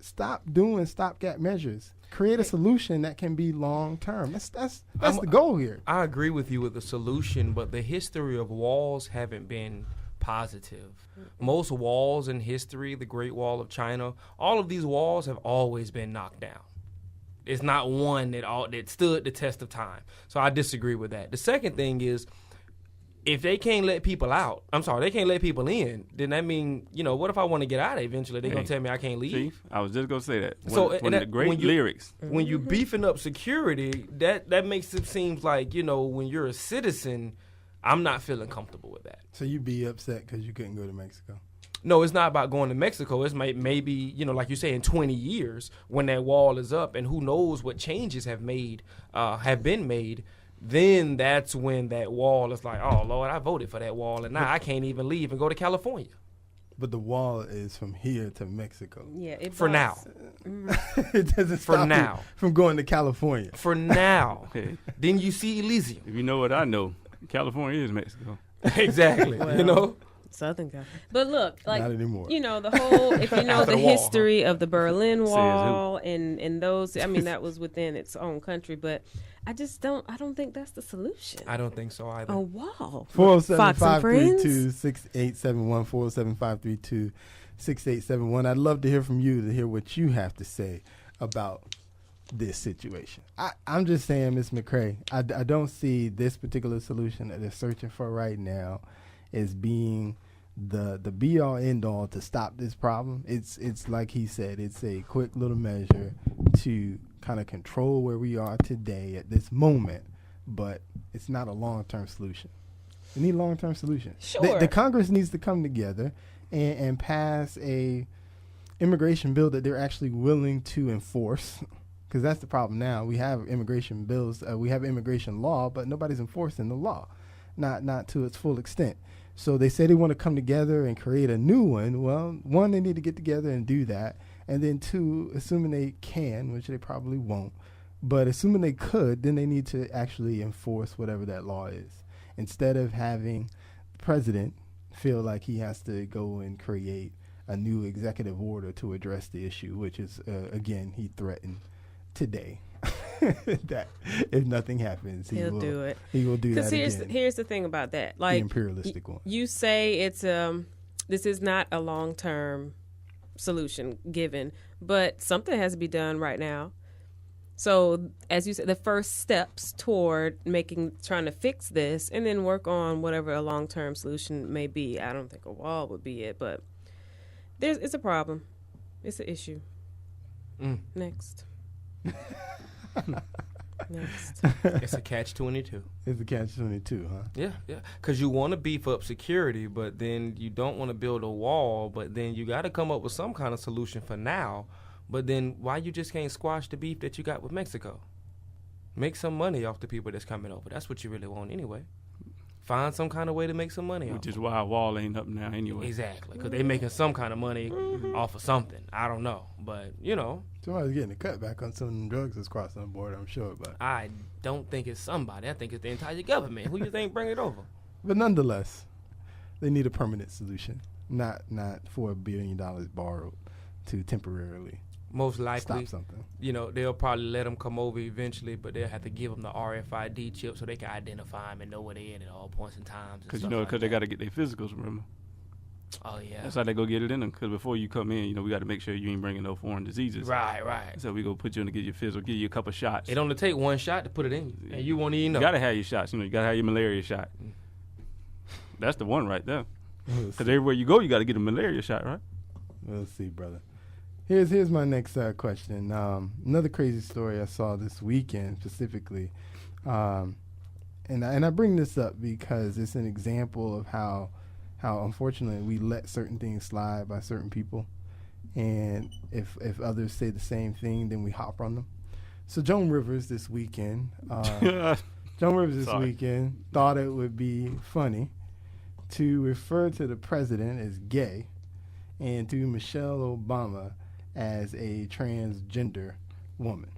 Stop doing stopgap measures. Create a solution that can be long term. That's the goal here. I agree with you with the solution, but the history of walls haven't been positive. Most walls in history, the Great Wall of China, all of these walls have always been knocked down. It's not one that stood the test of time. So I disagree with that. The second thing is, if they can't let people out, they can't let people in, then that mean, what if I want to get out eventually? They're going to tell me I can't leave? See, I was just going to say that. So, One and of the great when you- lyrics. When you're beefing up security, that makes it seem like, when you're a citizen, I'm not feeling comfortable with that. So you'd be upset because you couldn't go to Mexico. No, it's not about going to Mexico. It's maybe, like you say, in 20 years when that wall is up and who knows what changes have been made, then that's when that wall is like, oh, Lord, I voted for that wall, and now I can't even leave and go to California. But the wall is from here to Mexico. Yeah, it For blocks- now. It doesn't For stop you now. from going to California. For now. Okay. Then you see Elysium. If you know what I know, California is Mexico. Exactly. Southern California. But look, like, Not anymore. the whole, if you know After the the wall, history of the Berlin who? Wall and those, that was within its own country, but I don't think that's the solution. I don't think so either. A wall. 407-532-6871, 407-532-6871. I'd love to hear from you, to hear what you have to say about this situation. I'm just saying, Ms. McCrae, I don't see this particular solution that they're searching for right now as being the be all end all to stop this problem. It's like he said, it's a quick little measure to kind of control where we are today at this moment, but it's not a long-term solution. We need a long-term solution. Sure. The Congress needs to come together and pass a immigration bill that they're actually willing to enforce, because that's the problem now. We have immigration bills, we have immigration law, but nobody's enforcing the law, not to its full extent. So they say they want to come together and create a new one. Well, one, they need to get together and do that. And then two, assuming they can, which they probably won't, but assuming they could, then they need to actually enforce whatever that law is. Instead of having the president feel like he has to go and create a new executive order to address the issue, which is, again, he threatened today. that if nothing happens, He'll do it. He will do that Because again. here's the thing about that. The Like, imperialistic one. you say it's this is not a long-term solution given, but something has to be done right now. So, as you said, the first steps toward trying to fix this, and then work on whatever a long-term solution may be. I don't think a wall would be it, but it's a problem. It's an issue. Next. Next. It's a catch-22. It's a catch-22, huh? Yeah. Because you want to beef up security, but then you don't want to build a wall, but then you got to come up with some kind of solution for now. But then why you just can't squash the beef that you got with Mexico? Make some money off the people that's coming over. That's what you really want anyway. Find some kind of way to make some money off. Which is why a wall ain't up now anyway. Exactly, because they making some kind of money off of something. I don't know, but Somebody's getting a cutback on some of them drugs that's crossing the board, I'm sure. But I don't think it's somebody. I think it's the entire government. Who you think bring it over? But nonetheless, they need a permanent solution, not $4 billion borrowed to temporarily Most likely, stop something. They'll probably let them come over eventually, but they'll have to give them the RFID chip so they can identify them and know where they're at all points in time. Because they got to get their physicals, remember? Oh, yeah. That's how they go get it in them. Because before you come in, we got to make sure you ain't bringing no foreign diseases. Right. So we go put you in to get your physical, give you a couple shots. It only take one shot to put it in you, and you won't even know. You got to have your shots. You got to have your malaria shot. That's the one right there. Because everywhere you go, you got to get a malaria shot, right? We'll see, brother. Here's my next question. Another crazy story I saw this weekend specifically, and I bring this up because it's an example of how unfortunately we let certain things slide by certain people, and if others say the same thing, then we hop on them. So Joan Rivers this weekend, thought it would be funny to refer to the president as gay, and to Michelle Obama as a transgender woman,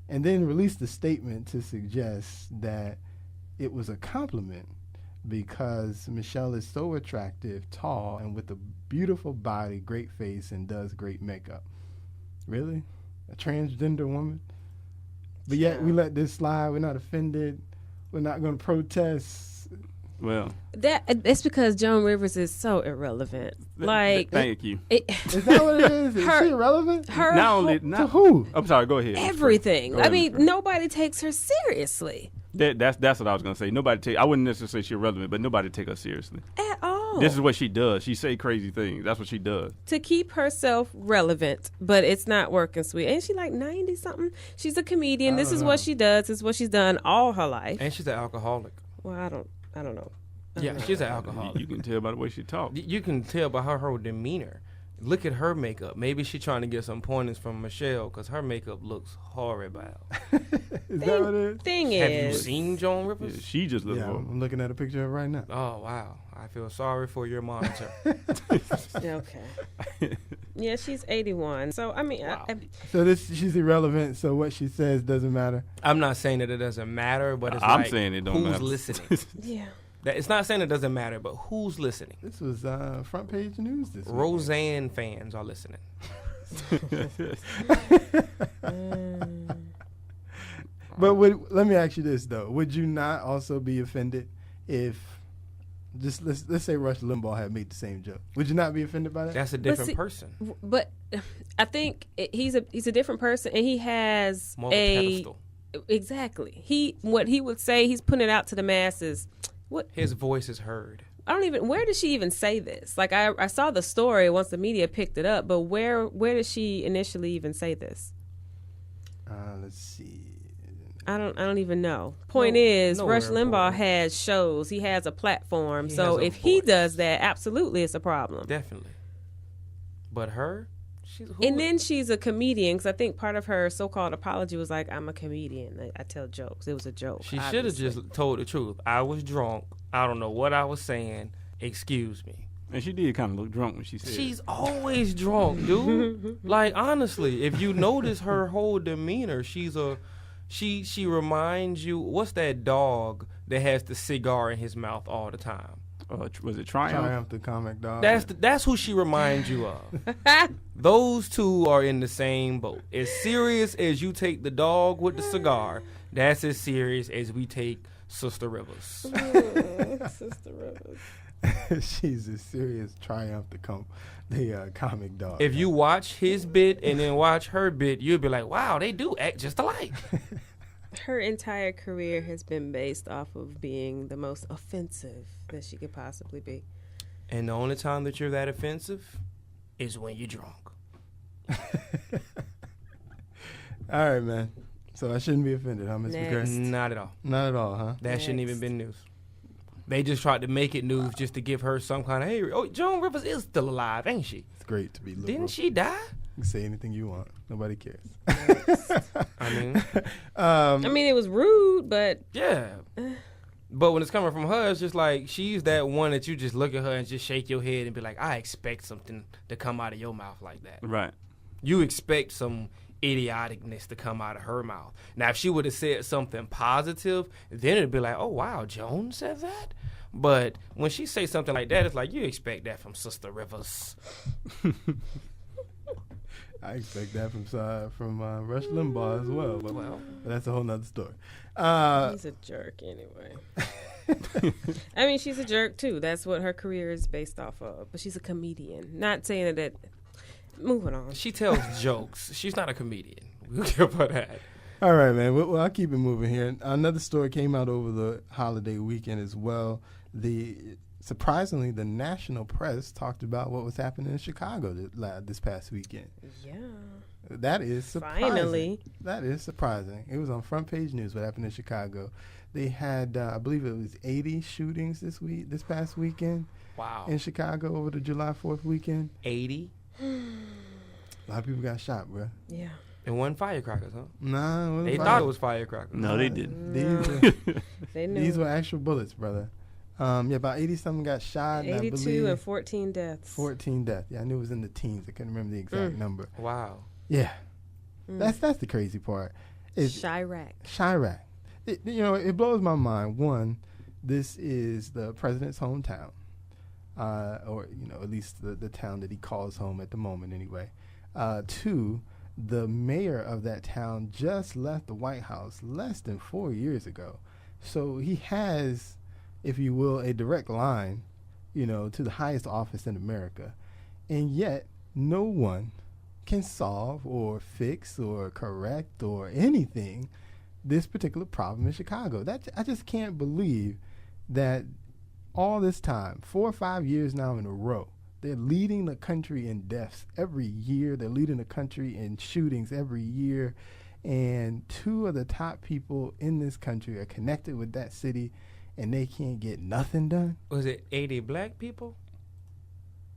and then released a statement to suggest that it was a compliment because Michelle is so attractive, tall, and with a beautiful body, great face, and does great makeup. Really? A transgender woman? But yet we let this slide. We're not offended. We're not going to protest. Well, that's because Joan Rivers is so irrelevant. Thank you. Is that what it is? Is she irrelevant? To who? I'm sorry. Go ahead. Everything. I mean, nobody takes her seriously. That's what I was gonna say. I wouldn't necessarily say she's irrelevant, but nobody take her seriously at all. This is what she does. She say crazy things. That's what she does to keep herself relevant. But it's not working, sweet. Ain't she like 90 something? She's a comedian. This is what she does. This is what she's done all her life. And she's an alcoholic. Well, I don't know. Yeah, she's an alcoholic. You can tell by the way she talks. You can tell by her whole demeanor. Look at her makeup. Maybe she's trying to get some pointers from Michelle because her makeup looks horrible. Is that what it is? Have you seen Joan Rivers? Yeah, she just looks horrible. I'm looking at a picture of her right now. Oh, wow. I feel sorry for your monitor. Okay. Yeah, she's 81. So, I mean. Wow. She's irrelevant, so what she says doesn't matter? I'm not saying that it doesn't matter, but it's I'm saying it don't matter. Who's listening? Yeah. It's not saying it doesn't matter, but who's listening? This was front page news this week. Roseanne fans are listening. But let me ask you this though: would you not also be offended if, just let's say Rush Limbaugh had made the same joke? Would you not be offended by that? That's a different person. But I think he's a different person, and he has more pedestal. Exactly. What he would say, he's putting it out to the masses. What his voice is heard. Where did she even say this? Like I saw the story once the media picked it up, but where did she initially even say this? Let's see. I don't even know. Point is, Rush Limbaugh has shows. He has a platform. So if he does that, absolutely it's a problem. Definitely. But her? Then she's a comedian, because I think part of her so-called apology was like, I'm a comedian. I tell jokes. It was a joke. She should have just told the truth. I was drunk. I don't know what I was saying. Excuse me. And she did kind of look drunk when she said She's always drunk, dude. Like, honestly, if you notice her whole demeanor, she reminds you, what's that dog that has the cigar in his mouth all the time? was it Triumph? Triumph the comic dog. That's who she reminds you of. Those two are in the same boat. As serious as you take the dog with the cigar, that's as serious as we take Sister Rivers. Sister Rivers. She's a serious Triumph the comic dog. If you watch his bit and then watch her bit, you'll be like, wow, they do act just alike. Her entire career has been based off of being the most offensive that she could possibly be. And the only time that you're that offensive is when you're drunk. All right, man. So I shouldn't be offended, huh, Ms. Next. McGrath? Not at all. Not at all, huh? That shouldn't even been news. They just tried to make it news just to give her some kind of, hey, Joan Rivers is still alive, ain't she? It's great to be liberal. Didn't she die? You can say anything you want. Nobody cares. I mean, it was rude, but yeah. But when it's coming from her, it's just like she's that one that you just look at her and just shake your head and be like, I expect something to come out of your mouth like that. Right. You expect some idioticness to come out of her mouth. Now, if she would have said something positive, then it'd be like, oh, wow, Joan said that? But when she say something like that, it's like, you expect that from Sister Rivers. I expect that from Rush Limbaugh as well. But that's a whole nother story. He's a jerk anyway. I mean, she's a jerk too. That's what her career is based off of. But she's a comedian. Not saying that. Moving on. She tells jokes. She's not a comedian. We'll give her that. All right, man. Well, I'll keep it moving here. Another story came out over the holiday weekend as well. Surprisingly, the national press talked about what was happening in Chicago this past weekend. Yeah. That is surprising. Finally. That is surprising. It was on front page news what happened in Chicago. They had, I believe it was 80 shootings this past weekend. Wow. In Chicago over the July 4th weekend. 80? A lot of people got shot, bro. Yeah. It wasn't firecrackers, huh? Nah, they thought it was firecrackers. No, they didn't. They knew. These were actual bullets, brother. About 80-something got shot. 82 I believe and 14 deaths. 14 deaths. Yeah, I knew it was in the teens. I couldn't remember the exact number. Wow. Yeah. That's the crazy part. Chirac. It blows my mind. One, this is the president's hometown. Or, at least the town that he calls home at the moment anyway. Two, the mayor of that town just left the White House less than 4 years ago. So he has, if you will, a direct line, to the highest office in America. And yet, no one can solve or fix or correct or anything this particular problem in Chicago. I just can't believe that all this time, 4 or 5 years now in a row, they're leading the country in deaths every year. They're leading the country in shootings every year. And two of the top people in this country are connected with that city, and they can't get nothing done. Was it 80 black people?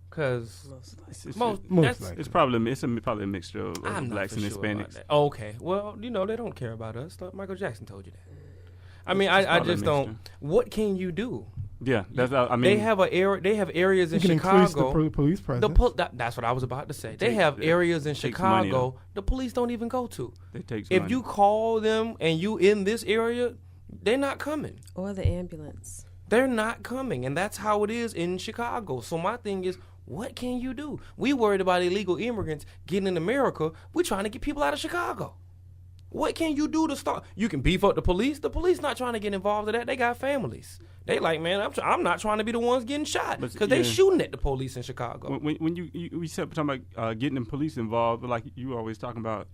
Because it's probably a mixture of blacks and Hispanics. Okay. Well, they don't care about us. Like Michael Jackson told you that. I mean, I just don't. What can you do? Yeah, they have areas in Chicago. Increase the police presence. That's what I was about to say. They have areas in Chicago the police don't even go to. If you call them and you in this area, they're not coming. Or the ambulance. They're not coming, and that's how it is in Chicago. So my thing is, what can you do? We worried about illegal immigrants getting in America. We're trying to get people out of Chicago. What can you do to start? You can beef up the police. The police not trying to get involved in that. They got families. They like, man, I'm not trying to be the ones getting shot because they shooting at the police in Chicago. When we talking about getting the police involved, like you always talking about,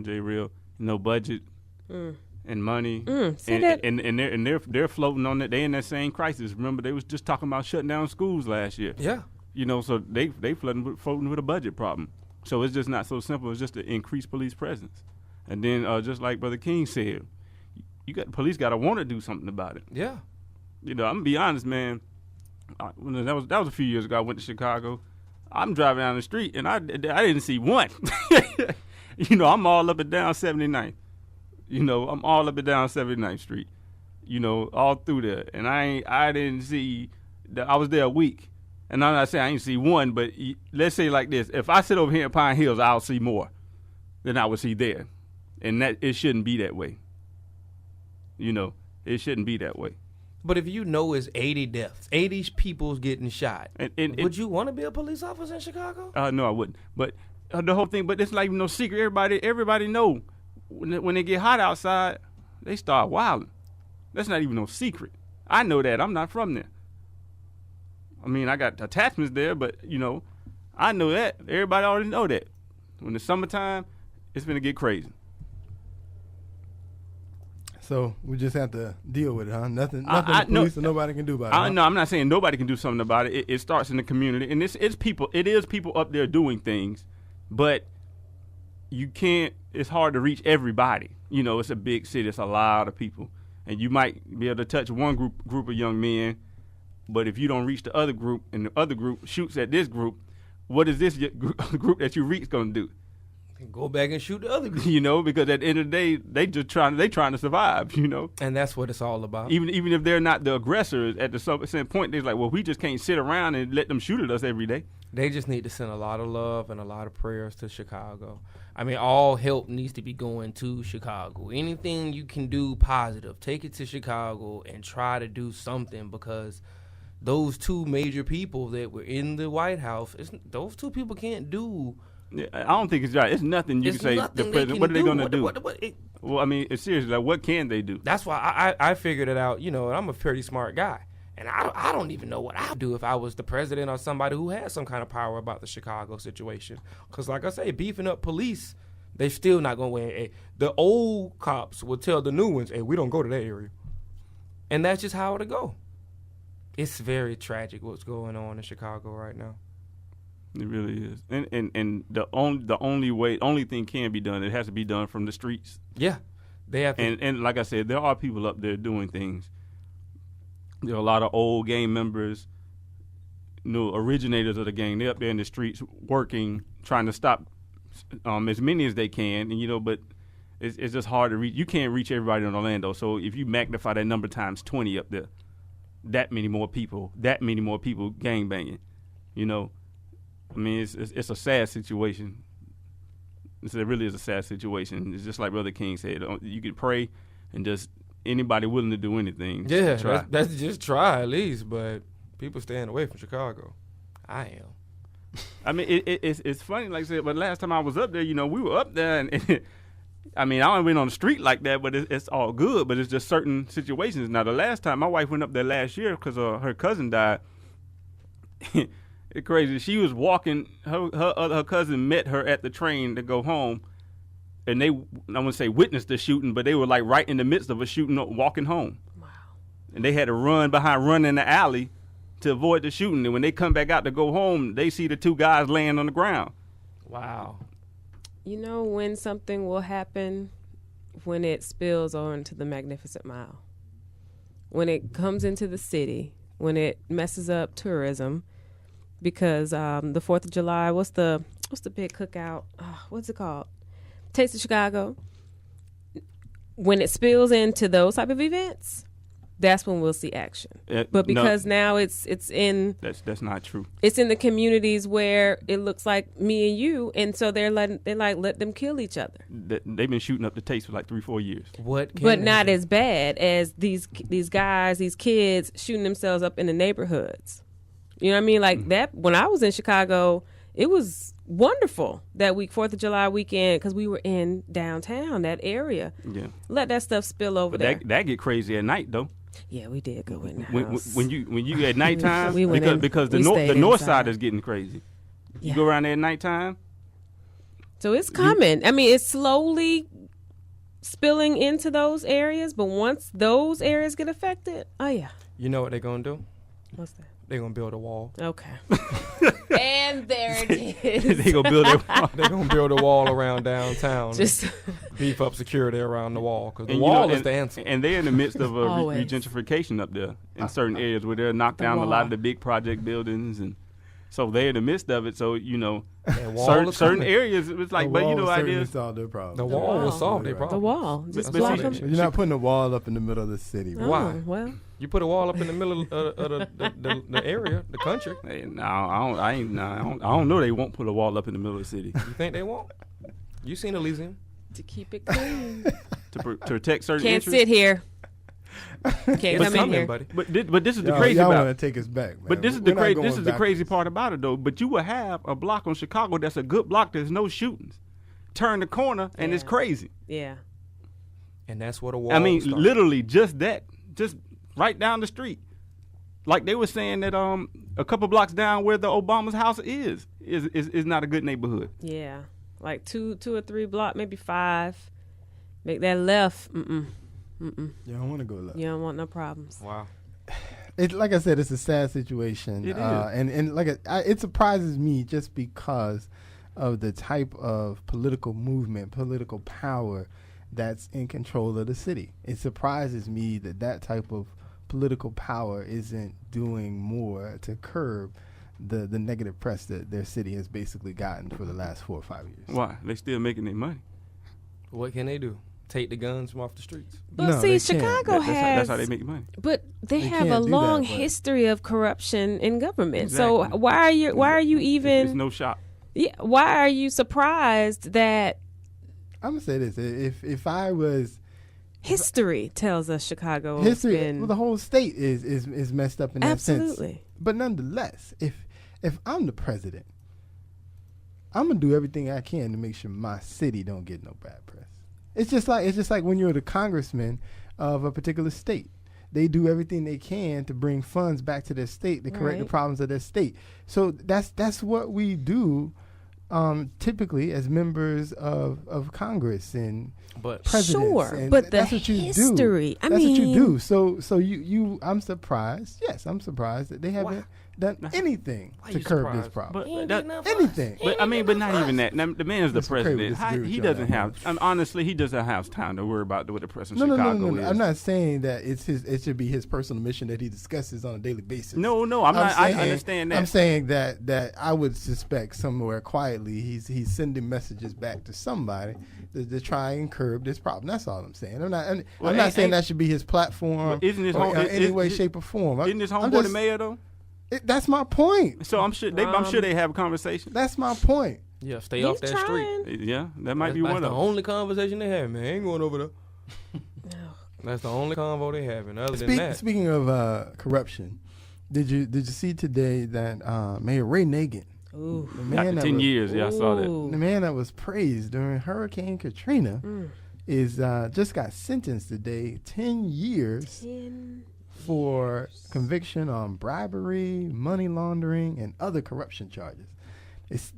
J. Real, budget and money, and they're floating on that. They in that same crisis. Remember, they was just talking about shutting down schools last year. Yeah. So they floating with a budget problem. So it's just not so simple. It's just to increase police presence. And then just like Brother King said, police got to want to do something about it. Yeah. I'm gonna be honest, man. That was a few years ago. I went to Chicago. I'm driving down the street and I didn't see one. I'm all up and down 79th. I'm all up and down 79th Street. All through there, and I didn't see. I was there a week, and I'm not saying I didn't see one, but let's say like this: if I sit over here in Pine Hills, I'll see more than I would see there. And that it shouldn't be that way. It shouldn't be that way. But if you know it's 80 deaths, 80 people's getting shot, would you want to be a police officer in Chicago? No, I wouldn't. But the whole thing, but it's like no secret. Everybody know when they get hot outside, they start wilding. That's not even no secret. I know that. I'm not from there. I mean, I got attachments there, but, I know that. Everybody already know that. When it's summertime, it's going to get crazy. So we just have to deal with it, huh? Nothing the police or nobody can do about it. Huh? No, I'm not saying nobody can do something about it. It starts in the community, and it is people up there doing things, but you can't. It's hard to reach everybody. It's a big city. It's a lot of people, and you might be able to touch one group of young men, but if you don't reach the other group, and the other group shoots at this group, what is this group that you reach going to do? Go back and shoot the other group. Because at the end of the day, they trying to survive, And that's what it's all about. Even if they're not the aggressors, at the same point, they're like, well, we just can't sit around and let them shoot at us every day. They just need to send a lot of love and a lot of prayers to Chicago. I mean, all help needs to be going to Chicago. Anything you can do positive, take it to Chicago and try to do something, because those two major people that were in the White House, those two people can't do. Yeah, I don't think it's right. It's nothing you can say. The president. What are they going to do? Well, I mean, it's seriously, like, what can they do? That's why I figured it out. I'm a pretty smart guy, and I don't even know what I'd do if I was the president or somebody who had some kind of power about the Chicago situation. Because, like I say, beefing up police, they still not going to win. Hey, the old cops will tell the new ones, hey, we don't go to that area. And that's just how it'll go. It's very tragic what's going on in Chicago right now. It really is, and the only thing can be done. It has to be done from the streets. Yeah, they have to. And like I said, there are people up there doing things. There are a lot of old gang members, originators of the gang. They're up there in the streets working, trying to stop as many as they can. And but it's just hard to reach. You can't reach everybody in Orlando. So if you magnify that number times 20 up there, that many more people gang banging. I mean, it's a sad situation. It really is a sad situation. It's just like Brother King said. You could pray and just anybody willing to do anything. Yeah, that's just try at least. But people staying away from Chicago. I am. I mean, it's funny, like I said, but last time I was up there, we were up there, and I mean, I haven't been on the street like that, but it's all good. But it's just certain situations. Now, the last time my wife went up there last year because her cousin died. It's crazy. She was walking. Her cousin met her at the train to go home, and they, I wouldn't say witnessed the shooting, but they were like right in the midst of a shooting, walking home. Wow. And they had to run in the alley to avoid the shooting. And when they come back out to go home, they see the two guys laying on the ground. Wow. When something will happen, when it spills onto the Magnificent Mile, when it comes into the city, when it messes up tourism. Because the 4th of July, what's the big cookout? What's it called? Taste of Chicago. When it spills into those type of events, that's when we'll see action. But because now it's in that's not true. It's in the communities where it looks like me and you, and so let them kill each other. They've been shooting up the Taste for like 3-4 years. But not as bad as these guys, these kids shooting themselves up in the neighborhoods. You know what I mean? Like that, when I was in Chicago, it was wonderful that week, 4th of July weekend, because we were in downtown, that area. Yeah. Let that stuff spill over there. That get crazy at night, though. Yeah, we did go in the house. When you at nighttime, because the north side is getting crazy. You go around there at nighttime. So it's coming. I mean, it's slowly spilling into those areas, but once those areas get affected, oh yeah. You know what they're going to do? What's that? They're going to build a wall. Okay. And there it is. They're going to build a wall around downtown. Just beef up security around the wall, because the wall is the answer. And they're in the midst of a regentrification up there in certain areas where they're knocked down a lot of the big project buildings, and so they're in the midst of it. So certain areas, it's like, but ideas. Solve their problem. The wall will solve their problem. The wall, just block them. You're not putting a wall up in the middle of the city. Why? Well, you put a wall up in the middle of the area, the country. Hey, no, I don't know. They won't put a wall up in the middle of the city. You think they won't? You seen Elysium? To keep it clean. to protect certain. Can't interests? sit here. Can't It's come in coming, here. buddy. But this is the Y'all, crazy y'all about want to take us back, man. But this is We're the not crazy. going This is the crazy backwards. part about it, though. But you will have a block on Chicago that's a good block. There's no shootings. Turn the corner and it's Yeah. crazy. Yeah. And that's what a wall I mean, starts. literally just that, just right down the street. Like they were saying that a couple blocks down where the Obama's house is not a good neighborhood. Yeah. Like two or three block, maybe 5. Make that left. You don't want to go left. You don't want no problems. Wow. It, like I said, it's a sad situation. It is. And like it surprises me just because of the type of political movement, political power that's in control of the city. It surprises me that type of political power isn't doing more to curb the negative press that their city has basically gotten for the last 4 or 5 years. Why? They still making their money. What can they do? Take the guns from off the streets? But No, see, they Chicago can't. has. That's how they make money. But they They have a can't do that, long but- history of corruption in government. Exactly. So why are you even? It's no shop. Yeah, why are you surprised that I'm gonna say this: if I was history tells us Chicago has history, been well, the whole state is messed up in that sense. absolutely. But nonetheless, if I'm the president, I'm gonna do everything I can to make sure my city don't get no bad press. It's just like when you're the congressman of a particular state. They do everything they can to bring funds back to their state to correct the Right. problems of their state. So that's what we do typically as members of Congress and But presidents. Sure, and but the that's what you history, do. I That's what you mean- do. So you I'm surprised. Yes, I'm surprised that they haven't done anything Why to you curb this surprised? problem. But Anything. But I mean, but not even that. Now, the man is the Mr. Craven president. disagree with He you on doesn't that have. Honestly, he doesn't have time to worry about what the press in No, Chicago is. I'm not saying that it should be his personal mission that he discusses on a daily basis. No, I'm not. I saying- understand that. I'm saying that I would suspect somewhere quietly he's sending messages back to somebody to try and curb this problem. That's all I'm saying. I'm not saying that should be his platform. Well, isn't his or home- in any is- way, is- shape, or form. Isn't this I'm homeboy the just- mayor though? That's my point. So I'm sure they have a conversation. That's my point. yeah, stay He's off that street. trying. Yeah, that might be That's one the of them. only conversation they have, man. Ain't going over there. That's the only convo they having. Other than that, Speaking of corruption, did you see today that Mayor Ray Nagin, Ooh. the Got man the that 10 was, years. Yeah, I saw that. Ooh. the man that was praised during Hurricane Katrina, is just got sentenced today 10 years for conviction on bribery, money laundering, and other corruption charges.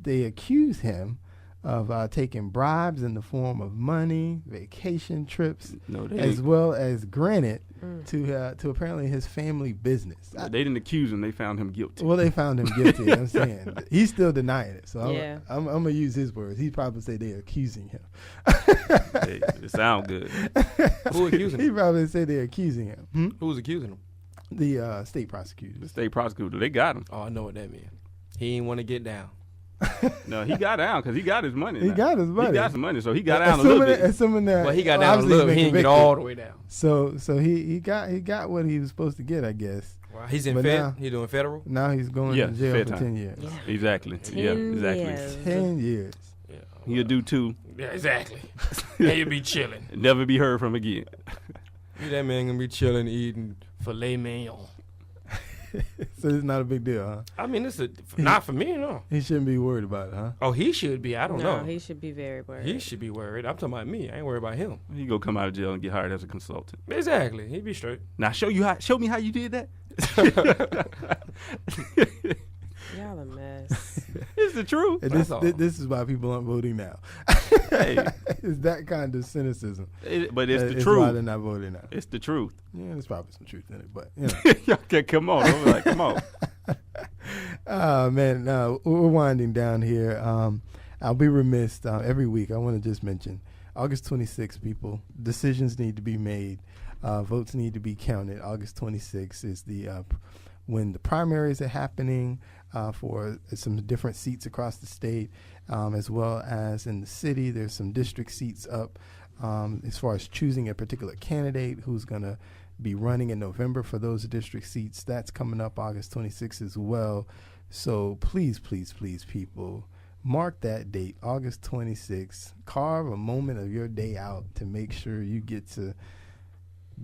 They accuse him of taking bribes in the form of money, vacation trips, No, they as didn't, well as granted to apparently his family business. they didn't accuse him. They found him guilty. Well, they found him guilty. I'm saying he's still denying it. So Yeah. I'm gonna use his words. He probably say they're accusing him. Hey, it sound good. who accusing He him? probably say they're accusing him. Who's accusing him? The state The prosecutors. state prosecutor, they got him. Oh, I know what that means. He ain't want to get down. No, he got down because he got his money. He now. got his money. He got some money, so he got down a little bit. Assuming that. Well, he got well, down a obviously little. he's He been didn't get convicted. all the way down. So he got what he was supposed to get, I guess. Wow, he's in But Fed. now- He doing federal. Now he's going Yeah, to jail fair for time. 10 years. Yeah. Exactly. 10 Yeah, exactly. years. 10 years. Yeah, He'll do 2. yeah, exactly. And you'll be chilling. Never be heard from again. That man gonna be chilling, eating filet mignon. So it's not a big deal, huh? I mean, it's not for me, no. He shouldn't be worried about it, huh? Oh, he should be. I don't No, know. he should be very worried. He should be worried. I'm talking about me. I ain't worried about him. He go come out of jail and get hired as a consultant. Exactly. He be straight. Now show me how you did that. Y'all a mess. It's the truth. And That's all. this is why people aren't voting now. Hey. It's that kind of cynicism. But it's that the is why truth. they're not voting now. It's the truth. Yeah, there's probably some truth in it, but you know. Okay, come on. I'm like, come on. Man, we're winding down here. I'll be remiss every week. I want to just mention August 26th, people. Decisions need to be made. Votes need to be counted. August 26th is when the primaries are happening for some different seats across the state, as well as in the city. There's some district seats up as far as choosing a particular candidate who's going to be running in November for those district seats. That's coming up August 26th as well. So please, please, please, people, mark that date, August 26th. Carve a moment of your day out to make sure you get to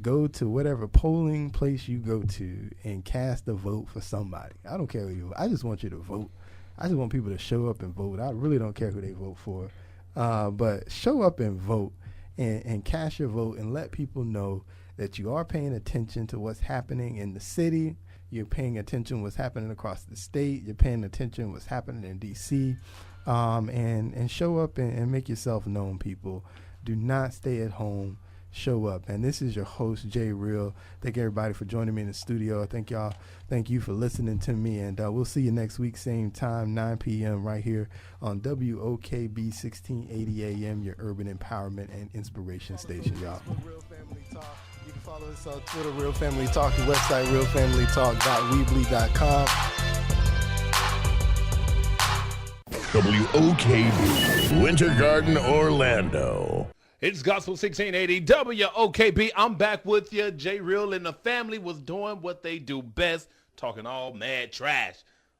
go to whatever polling place you go to and cast a vote for somebody. I don't care who you vote. I just want you to vote. I just want people to show up and vote. I really don't care who they vote for. But show up and vote and cast your vote and let people know that you are paying attention to what's happening in the city. You're paying attention to what's happening across the state. You're paying attention to what's happening in D.C. And show up and make yourself known, people. Do not stay at home. Show up. And this is your host, Jay Real. Thank everybody for joining me in the studio. Thank you for listening to me. And we'll see you next week, same time, 9 p.m. right here on WOKB 1680 AM, your urban empowerment and inspiration station, y'all. Real Family Talk. You can follow us on Twitter, Real Family Talk, the website, realfamilytalk.weebly.com. WOKB, Winter Garden, Orlando. It's Gospel 1680 WOKB. I'm back with you. Jay Real and the family was doing what they do best, talking all mad trash,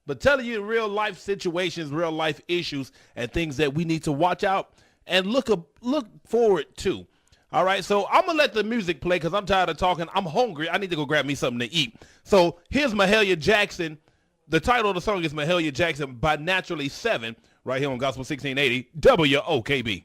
but telling you real life situations, real life issues, and things that we need to watch out and look forward to. All right, so I'm going to let the music play because I'm tired of talking. I'm hungry. I need to go grab me something to eat. So here's Mahalia Jackson. The title of the song is Mahalia Jackson by Naturally 7, right here on Gospel 1680 WOKB.